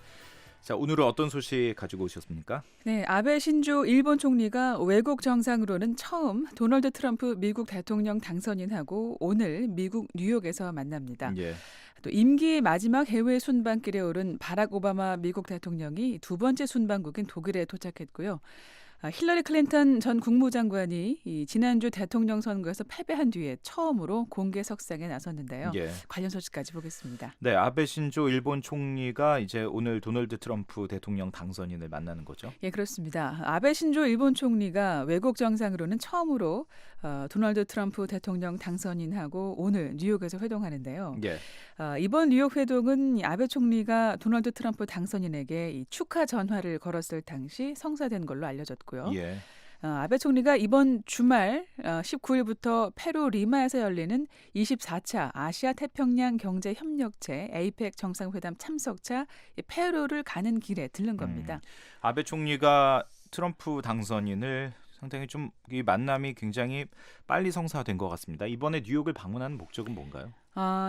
Speaker 3: 자, 오늘은 어떤 소식 가지고 오셨습니까?
Speaker 20: 네, 아베 신조 일본 총리가 외국 정상으로는 처음 도널드 트럼프 미국 대통령 당선인하고 오늘 미국 뉴욕에서 만납니다.
Speaker 3: 예.
Speaker 20: 또 임기 마지막 해외 순방길에 오른 바락 오바마 미국 대통령이 두 번째 순방국인 독일에 도착했고요. 힐러리 클린턴 전 국무장관이 지난주 대통령 선거에서 패배한 뒤에 처음으로 공개 석상에 나섰는데요.
Speaker 3: 예.
Speaker 20: 관련 소식까지 보겠습니다.
Speaker 3: 네, 아베 신조 일본 총리가 이제 오늘 도널드 트럼프 대통령 당선인을 만나는 거죠?
Speaker 20: 예, 그렇습니다. 아베 신조 일본 총리가 외국 정상으로는 처음으로 도널드 트럼프 대통령 당선인하고 오늘 뉴욕에서 회동하는데요.
Speaker 3: 예.
Speaker 20: 이번 뉴욕 회동은 아베 총리가 도널드 트럼프 당선인에게 이 축하 전화를 걸었을 당시 성사된 걸로 알려졌고요.
Speaker 3: 예.
Speaker 20: 아베 총리가 이번 주말 19일부터 페루 리마에서 열리는 24차 아시아 태평양 경제협력체 APEC 정상회담 참석차 페루를 가는 길에 들른 겁니다.
Speaker 3: 아베 총리가 트럼프 당선인을 상당히 좀 이 만남이 굉장히 빨리 성사된 것 같습니다. 이번에 뉴욕을 방문하는 목적은 뭔가요?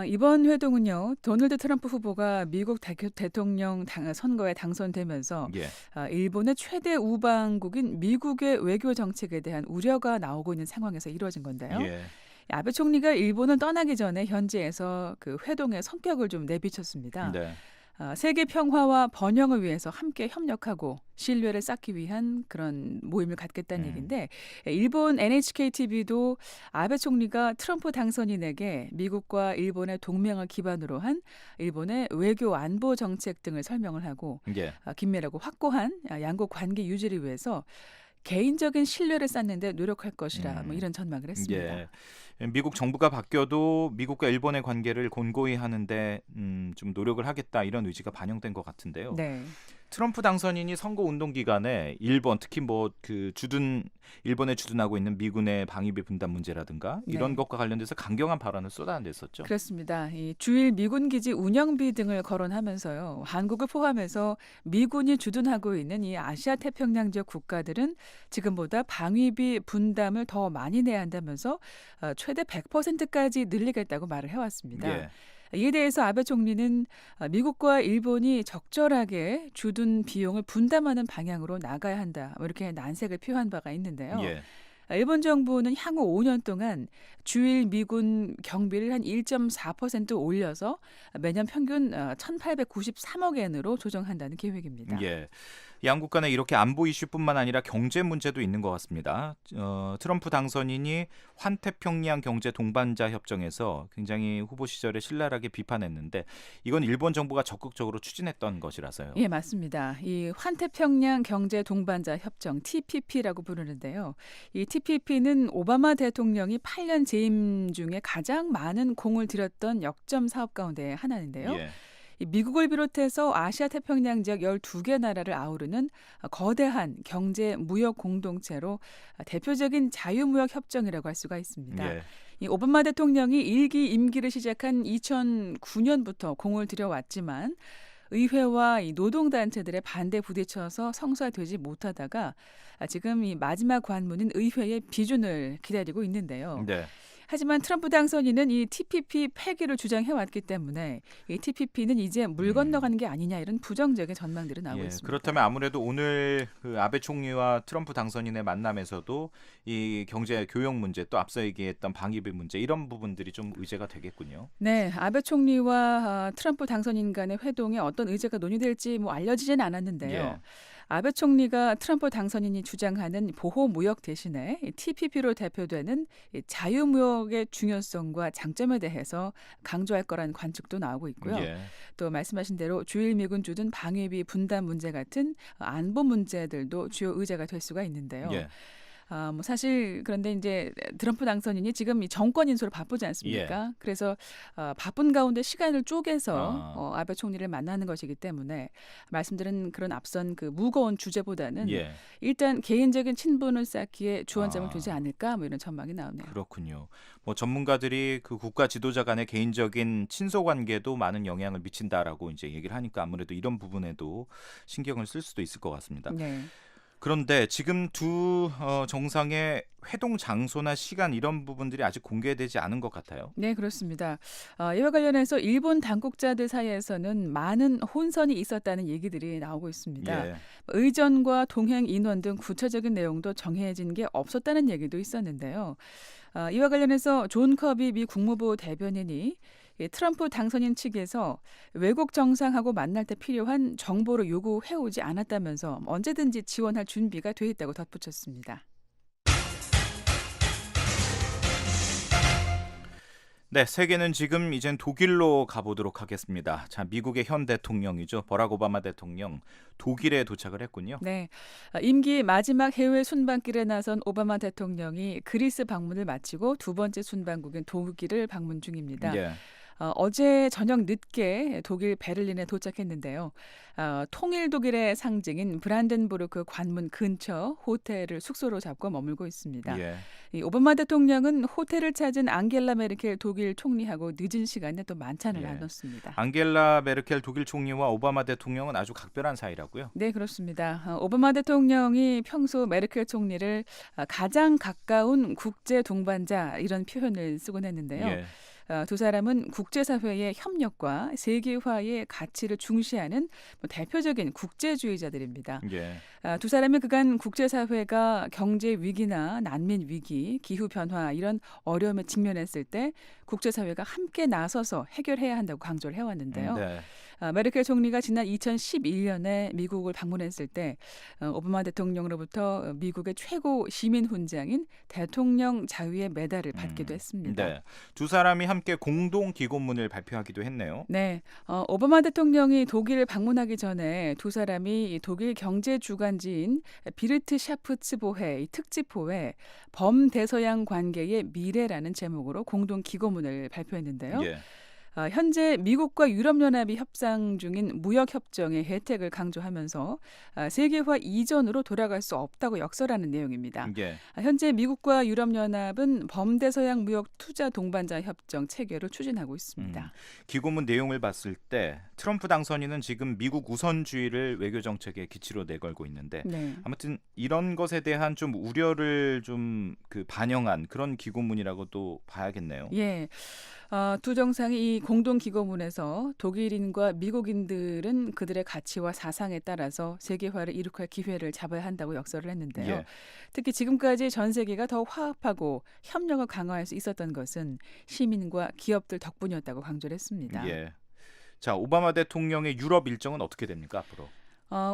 Speaker 20: 이번 회동은요. 도널드 트럼프 후보가 미국 대통령 선거에 당선되면서
Speaker 3: 예.
Speaker 20: 일본의 최대 우방국인 미국의 외교 정책에 대한 우려가 나오고 있는 상황에서 이루어진 건데요.
Speaker 3: 예.
Speaker 20: 아베 총리가 일본을 떠나기 전에 현지에서 그 회동의 성격을 좀 내비쳤습니다.
Speaker 3: 네.
Speaker 20: 세계 평화와 번영을 위해서 함께 협력하고 신뢰를 쌓기 위한 그런 모임을 갖겠다는 얘기인데 일본 NHK-TV도 아베 총리가 트럼프 당선인에게 미국과 일본의 동맹을 기반으로 한 일본의 외교 안보 정책 등을 설명을 하고
Speaker 3: 예.
Speaker 20: 긴밀하고 확고한 양국 관계 유지를 위해서 개인적인 신뢰를 쌓는 데 노력할 것이라 뭐 이런 전망을 했습니다.
Speaker 3: 예. 미국 정부가 바뀌어도 미국과 일본의 관계를 곤고히 하는데 좀 노력을 하겠다 이런 의지가 반영된 것 같은데요.
Speaker 20: 네.
Speaker 3: 트럼프 당선인이 선거 운동 기간에 일본 특히 일본에 주둔하고 있는 미군의 방위비 분담 문제라든가 이런
Speaker 20: 네.
Speaker 3: 것과 관련돼서 강경한 발언을 쏟아냈었죠.
Speaker 20: 그렇습니다. 이 주일 미군 기지 운영비 등을 거론하면서요. 한국을 포함해서 미군이 주둔하고 있는 이 아시아 태평양 지역 국가들은 지금보다 방위비 분담을 더 많이 내야 한다면서 최대 100%까지 늘리겠다고 말을 해왔습니다.
Speaker 3: 예.
Speaker 20: 이에 대해서 아베 총리는 미국과 일본이 적절하게 주둔 비용을 분담하는 방향으로 나가야 한다. 이렇게 난색을 표한 바가 있는데요.
Speaker 3: 예.
Speaker 20: 일본 정부는 향후 5년 동안 주일 미군 경비를 한 1.4% 올려서 매년 평균 1,893억 엔으로 조정한다는 계획입니다.
Speaker 3: 예. 양국 간에 이렇게 안보 이슈뿐만 아니라 경제 문제도 있는 것 같습니다. 트럼프 당선인이 환태평양 경제 동반자 협정에서 굉장히 후보 시절에 신랄하게 비판했는데 이건 일본 정부가 적극적으로 추진했던 것이라서요.
Speaker 20: 예, 맞습니다. 이 환태평양 경제 동반자 협정 TPP라고 부르는데요. 이 TPP는 오바마 대통령이 8년 재임 중에 가장 많은 공을 들였던 역점 사업 가운데 하나인데요.
Speaker 3: 예.
Speaker 20: 미국을 비롯해서 아시아 태평양 지역 12개 나라를 아우르는 거대한 경제 무역 공동체로 대표적인 자유무역 협정이라고 할 수가 있습니다.
Speaker 3: 예.
Speaker 20: 이 오바마 대통령이 1기 임기를 시작한 2009년부터 공을 들여왔지만 의회와 이 노동단체들의 반대에 부딪혀서 성사되지 못하다가 지금 이 마지막 관문인 의회의 비준을 기다리고 있는데요.
Speaker 3: 네.
Speaker 20: 하지만 트럼프 당선인은 이 TPP 폐기를 주장해왔기 때문에 이 TPP는 이제 물 건너가는 게 아니냐 이런 부정적인 전망들이 나오고
Speaker 3: 예,
Speaker 20: 있습니다.
Speaker 3: 그렇다면 아무래도 오늘 그 아베 총리와 트럼프 당선인의 만남에서도 이 경제 교역 문제 또 앞서 얘기했던 방위비 문제 이런 부분들이 좀 의제가 되겠군요.
Speaker 20: 네, 아베 총리와 트럼프 당선인 간의 회동에 어떤 의제가 논의될지 알려지지는 않았는데요.
Speaker 3: 예.
Speaker 20: 아베 총리가 트럼프 당선인이 주장하는 보호무역 대신에 TPP로 대표되는 자유무역의 중요성과 장점에 대해서 강조할 거라는 관측도 나오고 있고요.
Speaker 3: 예.
Speaker 20: 또 말씀하신 대로 주일 미군 주둔 방위비 분담 문제 같은 안보 문제들도 주요 의제가 될 수가 있는데요.
Speaker 3: 예.
Speaker 20: 사실 그런데 이제 트럼프 당선인이 지금 이 정권 인수로 바쁘지 않습니까?
Speaker 3: 예.
Speaker 20: 그래서 바쁜 가운데 시간을 쪼개서 아베 총리를 만나는 것이기 때문에 말씀드린 그런 앞선 그 무거운 주제보다는
Speaker 3: 예.
Speaker 20: 일단 개인적인 친분을 쌓기에 주안점을 두지 않을까 이런 전망이 나오네요.
Speaker 3: 그렇군요. 전문가들이 그 국가 지도자 간의 개인적인 친소 관계도 많은 영향을 미친다라고 이제 얘기를 하니까 아무래도 이런 부분에도 신경을 쓸 수도 있을 것 같습니다.
Speaker 20: 네.
Speaker 3: 그런데 지금 두 정상의 회동 장소나 시간 이런 부분들이 아직 공개되지 않은 것 같아요.
Speaker 20: 네, 그렇습니다. 이와 관련해서 일본 당국자들 사이에서는 많은 혼선이 있었다는 얘기들이 나오고 있습니다.
Speaker 3: 예.
Speaker 20: 의전과 동행 인원 등 구체적인 내용도 정해진 게 없었다는 얘기도 있었는데요. 이와 관련해서 존 커비 미 국무부 대변인이 트럼프 당선인 측에서 외국 정상하고 만날 때 필요한 정보를 요구해오지 않았다면서 언제든지 지원할 준비가 돼 있다고 덧붙였습니다.
Speaker 3: 네, 세계는 지금 이젠 독일로 가보도록 하겠습니다. 자, 미국의 현 대통령이죠. 버락 오바마 대통령 독일에 도착을 했군요.
Speaker 20: 네, 임기 마지막 해외 순방길에 나선 오바마 대통령이 그리스 방문을 마치고 두 번째 순방국인 독일을 방문 중입니다.
Speaker 3: 예.
Speaker 20: 어제 저녁 늦게 독일 베를린에 도착했는데요. 통일 독일의 상징인 브란덴부르크 관문 근처 호텔을 숙소로 잡고 머물고 있습니다.
Speaker 3: 예.
Speaker 20: 이 오바마 대통령은 호텔을 찾은 앙겔라 메르켈 독일 총리하고 늦은 시간에 또 만찬을
Speaker 3: 예.
Speaker 20: 나눴습니다.
Speaker 3: 앙겔라 메르켈 독일 총리와 오바마 대통령은 아주 각별한 사이라고요?
Speaker 20: 네, 그렇습니다. 오바마 대통령이 평소 메르켈 총리를 가장 가까운 국제 동반자 이런 표현을 쓰곤 했는데요.
Speaker 3: 예.
Speaker 20: 두 사람은 국제사회의 협력과 세계화의 가치를 중시하는 대표적인 국제주의자들입니다.
Speaker 3: 예.
Speaker 20: 두 사람이 그간 국제사회가 경제 위기나 난민 위기, 기후변화 이런 어려움에 직면했을 때 국제사회가 함께 나서서 해결해야 한다고 강조를 해왔는데요.
Speaker 3: 네.
Speaker 20: 메르켈 총리가 지난 2011년에 미국을 방문했을 때 오바마 대통령으로부터 미국의 최고 시민 훈장인 대통령 자유의 메달을 받기도 했습니다.
Speaker 3: 네, 두 사람이 함께 공동 기고문을 발표하기도 했네요.
Speaker 20: 네, 오바마 대통령이 독일을 방문하기 전에 두 사람이 독일 경제 주간지인 비르트 샤프츠보헤 특집호에 범대서양 관계의 미래라는 제목으로 공동 기고문을 발표했는데요.
Speaker 3: 예.
Speaker 20: 현재 미국과 유럽연합이 협상 중인 무역협정의 혜택을 강조하면서 세계화 이전으로 돌아갈 수 없다고 역설하는 내용입니다.
Speaker 3: 예.
Speaker 20: 현재 미국과 유럽연합은 범대서양 무역 투자 동반자 협정 체결을 추진하고 있습니다.
Speaker 3: 기고문 내용을 봤을 때 트럼프 당선인은 지금 미국 우선주의를 외교 정책의 기치로 내걸고 있는데
Speaker 20: 네.
Speaker 3: 아무튼 이런 것에 대한 좀 우려를 좀 반영한 그런 기고문이라고도 봐야겠네요.
Speaker 20: 예. 두 정상이 이 공동 기고문에서 독일인과 미국인들은 그들의 가치와 사상에 따라서 세계화를 이룩할 기회를 잡아야 한다고 역설을 했는데요.
Speaker 3: 예.
Speaker 20: 특히 지금까지 전 세계가 더 화합하고 협력을 강화할 수 있었던 것은 시민과 기업들 덕분이었다고 강조를 했습니다.
Speaker 3: 예. 자, 오바마 대통령의 유럽 일정은 어떻게 됩니까 앞으로?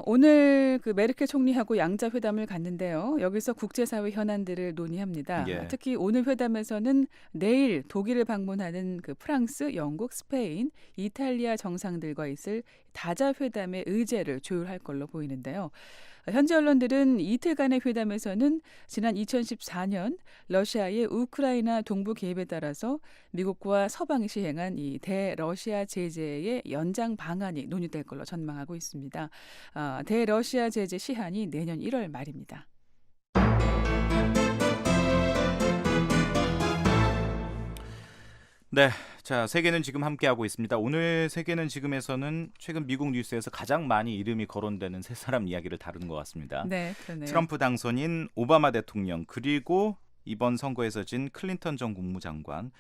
Speaker 20: 오늘 그 메르켈 총리하고 양자 회담을 갖는데요. 여기서 국제사회 현안들을 논의합니다.
Speaker 3: 예.
Speaker 20: 특히 오늘 회담에서는 내일 독일을 방문하는 그 프랑스, 영국, 스페인, 이탈리아 정상들과 있을 다자 회담의 의제를 조율할 걸로 보이는데요. 현지 언론들은 이틀간의 회담에서는 지난 2014년 러시아의 우크라이나 동부 개입에 따라서 미국과 서방이 시행한 이 대러시아 제재의 연장 방안이 논의될 걸로 전망하고 있습니다. 대러시아 제재 시한이 내년 1월 말입니다.
Speaker 3: 네, 자 세계는 지금 함께하고 있습니다. 오늘 세계는 지금에서는 최근 미국 뉴스에서 가장 많이 이름이 거론되는 세 사람 이야기를 다루는 것 같습니다.
Speaker 20: 네, 그러네요.
Speaker 3: 트럼프 당선인, 오바마 대통령, 그리고 이번 선거에서 진 클린턴 전 국무장관.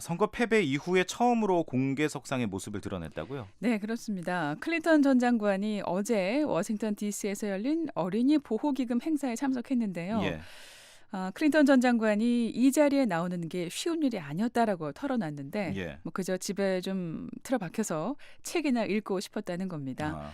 Speaker 3: 선거 패배 이후에 처음으로 공개석상의 모습을 드러냈다고요?
Speaker 20: 네, 그렇습니다. 클린턴 전 장관이 어제 워싱턴 DC에서 열린 어린이 보호기금 행사에 참석했는데요.
Speaker 3: 예.
Speaker 20: 클린턴 전 장관이 이 자리에 나오는 게 쉬운 일이 아니었다라고 털어놨는데
Speaker 3: 예.
Speaker 20: 그저 집에 좀 틀어박혀서 책이나 읽고 싶었다는 겁니다.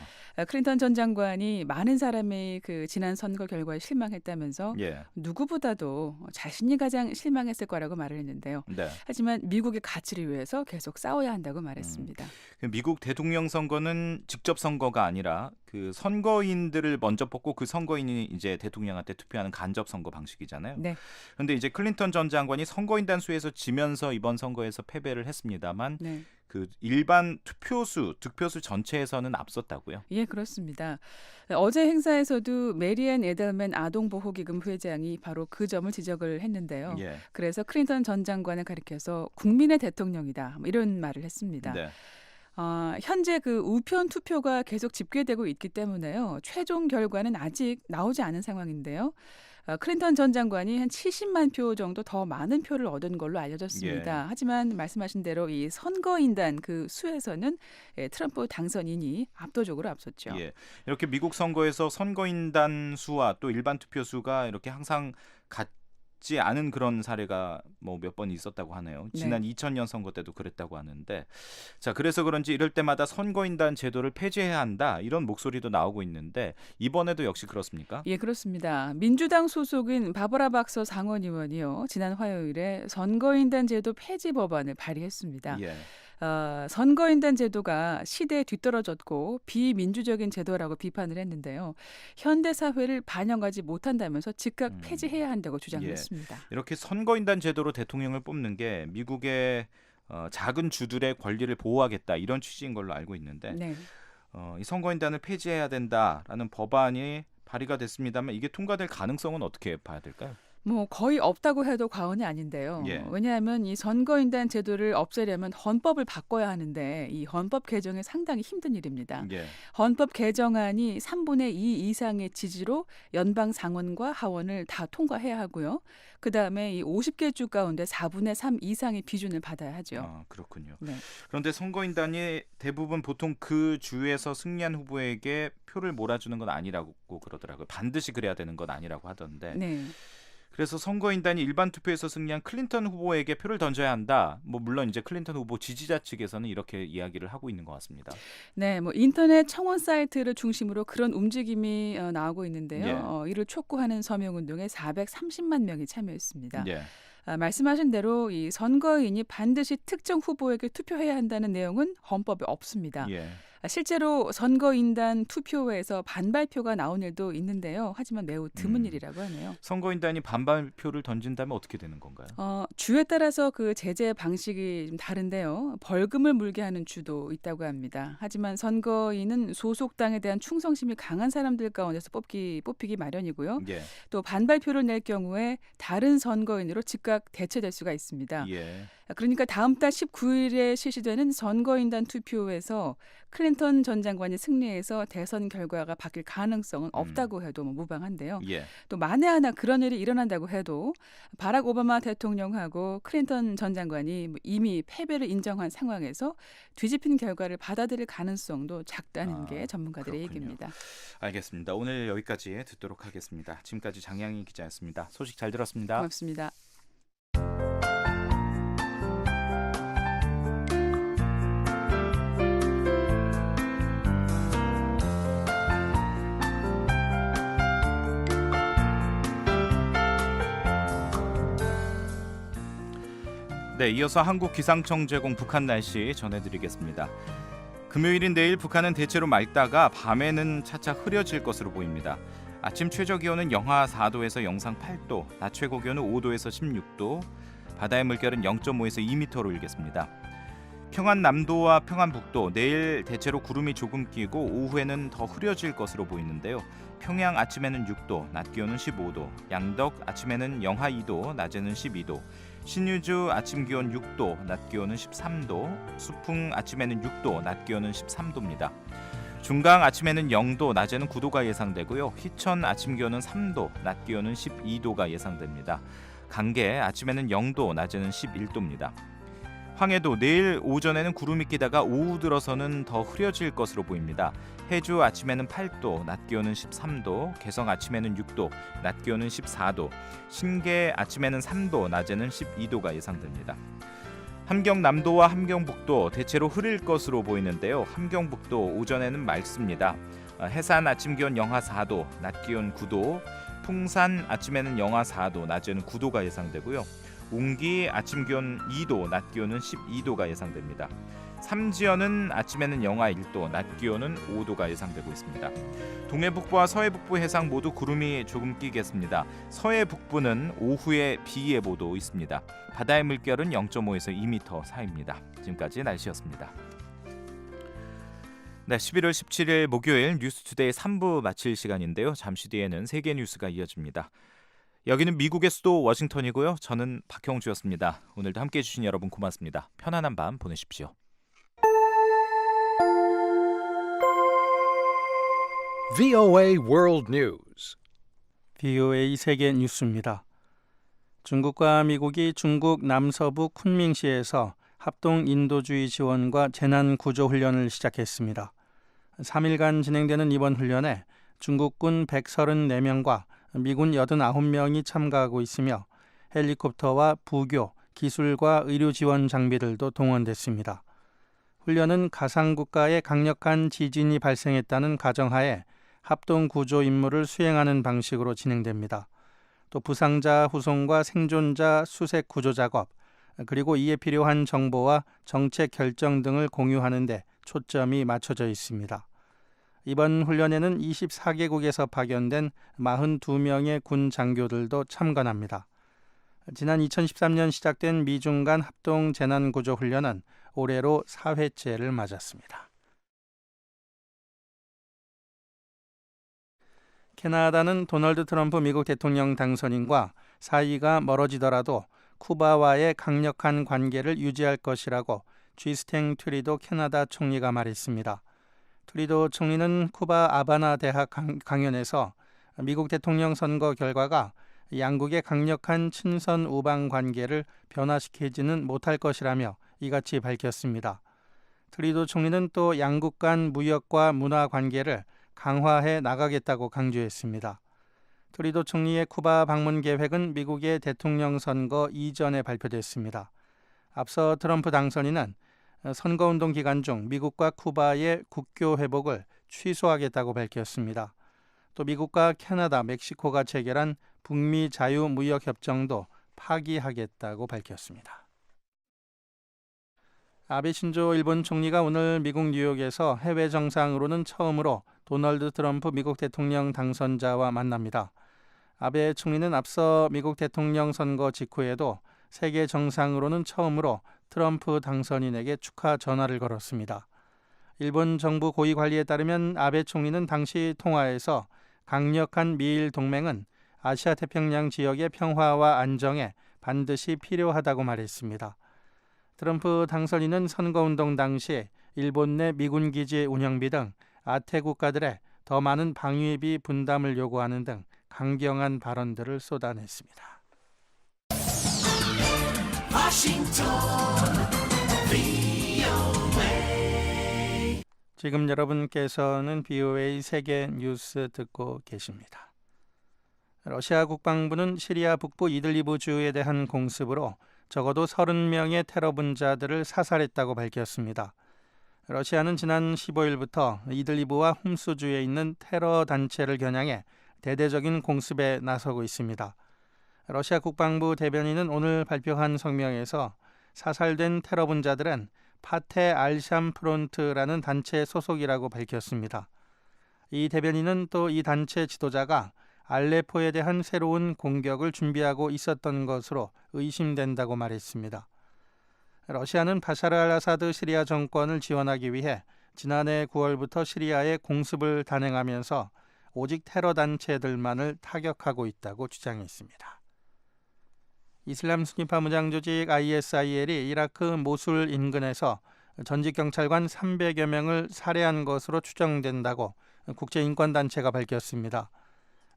Speaker 20: 클린턴 전 장관이 많은 사람이 그 지난 선거 결과에 실망했다면서
Speaker 3: 예.
Speaker 20: 누구보다도 자신이 가장 실망했을 거라고 말을 했는데요.
Speaker 3: 네.
Speaker 20: 하지만 미국의 가치를 위해서 계속 싸워야 한다고 말했습니다.
Speaker 3: 미국 대통령 선거는 직접 선거가 아니라 그 선거인들을 먼저 뽑고 그 선거인이 이제 대통령한테 투표하는 간접 선거 방식이잖아요.
Speaker 20: 네.
Speaker 3: 그런데 이제 클린턴 전 장관이 선거인단 수에서 지면서 이번 선거에서 패배를 했습니다만
Speaker 20: 네.
Speaker 3: 그 일반 득표수 전체에서는 앞섰다고요?
Speaker 20: 예, 그렇습니다. 어제 행사에서도 메리앤 에델맨 아동보호기금 회장이 바로 그 점을 지적을 했는데요.
Speaker 3: 예.
Speaker 20: 그래서 클린턴 전 장관을 가리켜서 국민의 대통령이다 이런 말을 했습니다.
Speaker 3: 네.
Speaker 20: 현재 그 우편 투표가 계속 집계되고 있기 때문에요. 최종 결과는 아직 나오지 않은 상황인데요. 클린턴 전 장관이 한 70만 표 정도 더 많은 표를 얻은 걸로 알려졌습니다.
Speaker 3: 예.
Speaker 20: 하지만 말씀하신 대로 이 선거인단 그 수에서는 트럼프 당선인이 압도적으로 앞섰죠.
Speaker 3: 예. 이렇게 미국 선거에서 선거인단 수와 또 일반 투표 수가 이렇게 항상 같지 않은 그런 사례가 뭐 몇 번 있었다고 하네요. 지난 2000년 선거 때도 그랬다고 하는데, 자 그래서 그런지 이럴 때마다 선거인단 제도를 폐지해야 한다 이런 목소리도 나오고 있는데 이번에도 역시 그렇습니까?
Speaker 20: 예, 그렇습니다. 민주당 소속인 바버라 박서 상원의원이요 지난 화요일에 선거인단 제도 폐지 법안을 발의했습니다.
Speaker 3: 예.
Speaker 20: 선거인단 제도가 시대에 뒤떨어졌고 비민주적인 제도라고 비판을 했는데요. 현대 사회를 반영하지 못한다면서 즉각 폐지해야 한다고 주장했습니다.
Speaker 3: 이렇게 선거인단 제도로 대통령을 뽑는 게 미국의 작은 주들의 권리를 보호하겠다 이런 취지인 걸로 알고 있는데
Speaker 20: 네.
Speaker 3: 이 선거인단을 폐지해야 된다라는 법안이 발의가 됐습니다만 이게 통과될 가능성은 어떻게 봐야 될까요?
Speaker 20: 뭐 거의 없다고 해도 과언이 아닌데요.
Speaker 3: 예.
Speaker 20: 왜냐하면 이 선거인단 제도를 없애려면 헌법을 바꿔야 하는데 이 헌법 개정이 상당히 힘든 일입니다.
Speaker 3: 예.
Speaker 20: 헌법 개정안이 3분의 2 이상의 지지로 연방 상원과 하원을 다 통과해야 하고요. 그다음에 이 50개 주 가운데 4분의 3 이상의 비준을 받아야 하죠.
Speaker 3: 그렇군요.
Speaker 20: 네.
Speaker 3: 그런데 선거인단이 대부분 보통 그 주에서 승리한 후보에게 표를 몰아주는 건 아니라고 그러더라고요. 반드시 그래야 되는 건 아니라고 하던데.
Speaker 20: 네.
Speaker 3: 그래서 선거인단이 일반 투표에서 승리한 클린턴 후보에게 표를 던져야 한다. 물론 이제 클린턴 후보 지지자 측에서는 이렇게 이야기를 하고 있는 것 같습니다.
Speaker 20: 네, 인터넷 청원 사이트를 중심으로 그런 움직임이 나오고 있는데요.
Speaker 3: 예.
Speaker 20: 이를 촉구하는 서명운동에 430만 명이 참여했습니다.
Speaker 3: 예.
Speaker 20: 말씀하신 대로 이 선거인이 반드시 특정 후보에게 투표해야 한다는 내용은 헌법에 없습니다.
Speaker 3: 예.
Speaker 20: 실제로 선거인단 투표에서 반발표가 나온 일도 있는데요. 하지만 매우 드문 일이라고 하네요.
Speaker 3: 선거인단이 반발표를 던진다면 어떻게 되는 건가요?
Speaker 20: 주에 따라서 그 제재 방식이 좀 다른데요. 벌금을 물게 하는 주도 있다고 합니다. 하지만 선거인은 소속 당에 대한 충성심이 강한 사람들 가운데서 뽑히기 마련이고요.
Speaker 3: 예.
Speaker 20: 또 반발표를 낼 경우에 다른 선거인으로 즉각 대체될 수가 있습니다.
Speaker 3: 예.
Speaker 20: 그러니까 다음 달 19일에 실시되는 선거인단 투표에서 클린턴 전 장관이 승리해서 대선 결과가 바뀔 가능성은 없다고 해도 무방한데요.
Speaker 3: 예.
Speaker 20: 또 만에 하나 그런 일이 일어난다고 해도 바락 오바마 대통령하고 클린턴 전 장관이 이미 패배를 인정한 상황에서 뒤집힌 결과를 받아들일 가능성도 작다는 게 전문가들의
Speaker 3: 그렇군요.
Speaker 20: 얘기입니다.
Speaker 3: 알겠습니다. 오늘 여기까지 듣도록 하겠습니다. 지금까지 장양희 기자였습니다. 소식 잘 들었습니다.
Speaker 20: 고맙습니다.
Speaker 3: 네, 이어서 한국 기상청 제공 북한 날씨 전해드리겠습니다. 금요일인 내일 북한은 대체로 맑다가 밤에는 차차 흐려질 것으로 보입니다. 아침 최저 기온은 영하 4도에서 영상 8도, 낮 최고 기온은 5도에서 16도, 바다의 물결은 0.5에서 2m로 일겠습니다. 평안남도와 평안북도 내일 대체로 구름이 조금 끼고 오후에는 더 흐려질 것으로 보이는데요. 평양 아침에는 6도, 낮 기온은 15도, 양덕 아침에는 영하 2도, 낮에는 12도, 신유주 아침 기온 6도, 낮 기온은 13도, 수풍 아침에는 6도, 낮 기온은 13도입니다. 중강 아침에는 0도, 낮에는 9도가 예상되고요. 희천 아침 기온은 3도, 낮 기온은 12도가 예상됩니다. 강계 아침에는 0도, 낮에는 11도입니다. 황해도 내일 오전에는 구름이 끼다가 오후 들어서는 더 흐려질 것으로 보입니다. 해주 아침에는 8도, 낮 기온은 13도, 개성 아침에는 6도, 낮 기온은 14도, 신계 아침에는 3도, 낮에는 12도가 예상됩니다. 함경남도와 함경북도 대체로 흐릴 것으로 보이는데요. 함경북도 오전에는 맑습니다. 해산 아침 기온 영하 4도, 낮 기온 9도, 풍산 아침에는 영하 4도, 낮에는 9도가 예상되고요. 웅기 아침 기온 2도, 낮 기온은 12도가 예상됩니다. 삼지연은 아침에는 영하 1도, 낮 기온은 5도가 예상되고 있습니다. 동해북부와 서해북부 해상 모두 구름이 조금 끼겠습니다. 서해북부는 오후에 비 예보도 있습니다. 바다의 물결은 0.5에서 2m 사이입니다. 지금까지 날씨였습니다. 네, 11월 17일 목요일 뉴스투데이 3부 마칠 시간인데요. 잠시 뒤에는 세계 뉴스가 이어집니다. 여기는 미국의 수도 워싱턴이고요. 저는 박형주였습니다. 오늘도 함께해 주신 여러분 고맙습니다. 편안한 밤 보내십시오.
Speaker 1: VOA World News.
Speaker 2: VOA 세계 뉴스입니다. 중국과 미국이 중국 남서부 쿤밍시에서 합동 인도주의 지원과 재난 구조 훈련을 시작했습니다. 3일간 진행되는 이번 훈련에 중국군 134명과 미군 89명이 참가하고 있으며 헬리콥터와 부교, 기술과 의료 지원 장비들도 동원됐습니다. 훈련은 가상국가에 강력한 지진이 발생했다는 가정하에 합동 구조 임무를 수행하는 방식으로 진행됩니다. 또 부상자 후송과 생존자 수색 구조 작업, 그리고 이에 필요한 정보와 정책 결정 등을 공유하는 데 초점이 맞춰져 있습니다. 이번 훈련에는 24개국에서 파견된 42명의 군 장교들도 참관합니다. 지난 2013년 시작된 미중 간 합동 재난구조 훈련은 올해로 4회째를 맞았습니다. 캐나다는 도널드 트럼프 미국 대통령 당선인과 사이가 멀어지더라도 쿠바와의 강력한 관계를 유지할 것이라고 쥐스탱 트리도 캐나다 총리가 말했습니다. 트리도 총리는 쿠바 아바나 대학 강연에서 미국 대통령 선거 결과가 양국의 강력한 친선 우방 관계를 변화시키지는 못할 것이라며 이같이 밝혔습니다. 트리도 총리는 또 양국 간 무역과 문화 관계를 강화해 나가겠다고 강조했습니다. 트루도 총리의 쿠바 방문 계획은 미국의 대통령 선거 이전에 발표됐습니다. 앞서 트럼프 당선인은 선거운동 기간 중 미국과 쿠바의 국교 회복을 취소하겠다고 밝혔습니다. 또 미국과 캐나다, 멕시코가 체결한 북미 자유무역협정도 파기하겠다고 밝혔습니다. 아베 신조 일본 총리가 오늘 미국 뉴욕에서 해외 정상으로는 처음으로 도널드 트럼프 미국 대통령 당선자와 만납니다. 아베 총리는 앞서 미국 대통령 선거 직후에도 세계 정상으로는 처음으로 트럼프 당선인에게 축하 전화를 걸었습니다. 일본 정부 고위 관리에 따르면 아베 총리는 당시 통화에서 강력한 미일 동맹은 아시아 태평양 지역의 평화와 안정에 반드시 필요하다고 말했습니다. 트럼프 당선인은 선거운동 당시 일본 내 미군 기지 운영비 등 아태 국가들의 더 많은 방위비 분담을 요구하는 등 강경한 발언들을 쏟아냈습니다. 지금 여러분께서는 VOA 세계 뉴스 듣고 계십니다. 러시아 국방부는 시리아 북부 이들리브 주에 대한 공습으로 적어도 30명의 테러 분자들을 사살했다고 밝혔습니다. 러시아는 지난 15일부터 이들리브와 홈스주에 있는 테러 단체를 겨냥해 대대적인 공습에 나서고 있습니다. 러시아 국방부 대변인은 오늘 발표한 성명에서 사살된 테러 분자들은 파테 알샴 프론트라는 단체 소속이라고 밝혔습니다. 이 대변인은 또 이 단체 지도자가 알레포에 대한 새로운 공격을 준비하고 있었던 것으로 의심된다고 말했습니다. 러시아는 바샤르 알 아사드 시리아 정권을 지원하기 위해 지난해 9월부터 시리아에 공습을 단행하면서 오직 테러 단체들만을 타격하고 있다고 주장했습니다. 이슬람 순위파 무장 조직 ISIL이 이라크 모술 인근에서 전직 경찰관 300여 명을 살해한 것으로 추정된다고 국제인권단체가 밝혔습니다.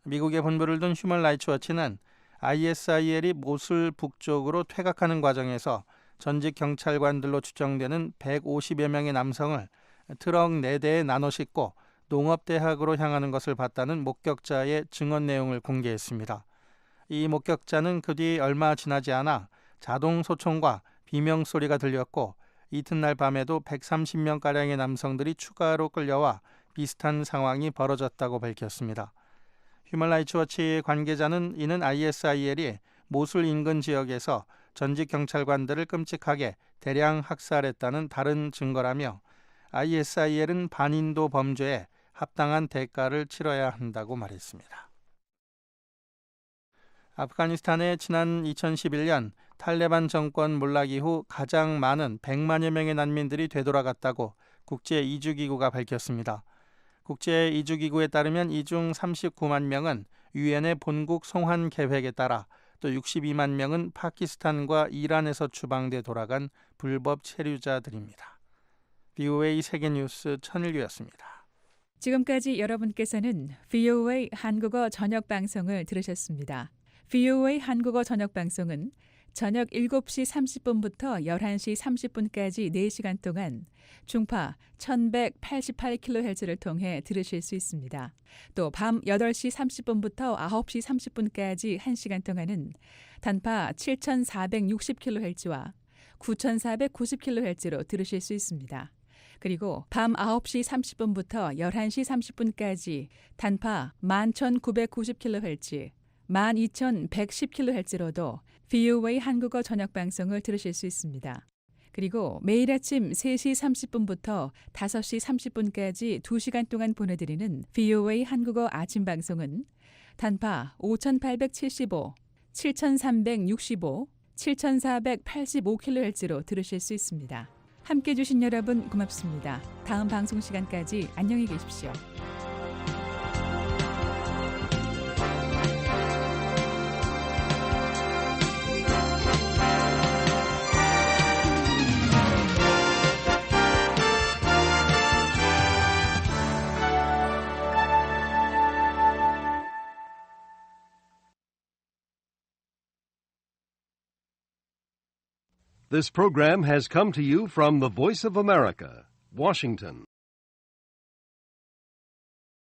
Speaker 2: 미국의 본부를 둔 휴먼 라이츠 워치는 ISIL이 모술 북쪽으로 퇴각하는 과정에서 전직 경찰관들로 추정되는 150여 명의 남성을 트럭 4대에 나눠 싣고 농업대학으로 향하는 것을 봤다는 목격자의 증언 내용을 공개했습니다. 이 목격자는 그 뒤 얼마 지나지 않아 자동 소총과 비명소리가 들렸고 이튿날 밤에도 130명가량의 남성들이 추가로 끌려와 비슷한 상황이 벌어졌다고 밝혔습니다. 휴먼 라이츠 워치 관계자는 이는 ISIL이 모술 인근 지역에서 전직 경찰관들을 끔찍하게 대량 학살했다는 다른 증거라며 ISIL은 반인도 범죄에 합당한 대가를 치러야 한다고 말했습니다. 아프가니스탄에 지난 2011년 탈레반 정권 몰락 이후 가장 많은 100만여 명의 난민들이 되돌아갔다고 국제이주기구가 밝혔습니다. 국제이주기구에 따르면 이 중 39만 명은 유엔의 본국 송환 계획에 따라 또 62만 명은 파키스탄과 이란에서 추방돼 돌아간 불법 체류자들입니다. VOA 세계뉴스 천일규였습니다.
Speaker 20: 지금까지 여러분께서는 VOA 한국어 저녁 방송을 들으셨습니다. VOA 한국어 저녁 방송은 저녁 7시 30분부터 11시 30분까지 4시간 동안 중파 1188kHz를 통해 들으실 수 있습니다. 또 밤 8시 30분부터 9시 30분까지 1시간 동안은 단파 7460kHz와 9490kHz로 들으실 수 있습니다. 그리고 밤 9시 30분부터 11시 30분까지 단파 11990kHz, 12110kHz로도 VOA 한국어 저녁 방송을 들으실 수 있습니다. 그리고 매일 아침 3시 30분부터 5시 30분까지 2시간 동안 보내드리는 VOA 한국어 아침 방송은 단파 5875, 7365, 7485kHz로 들으실 수 있습니다. 함께해 주신 여러분 고맙습니다. 다음 방송 시간까지 안녕히 계십시오.
Speaker 21: This program has come to you from the Voice of America, Washington.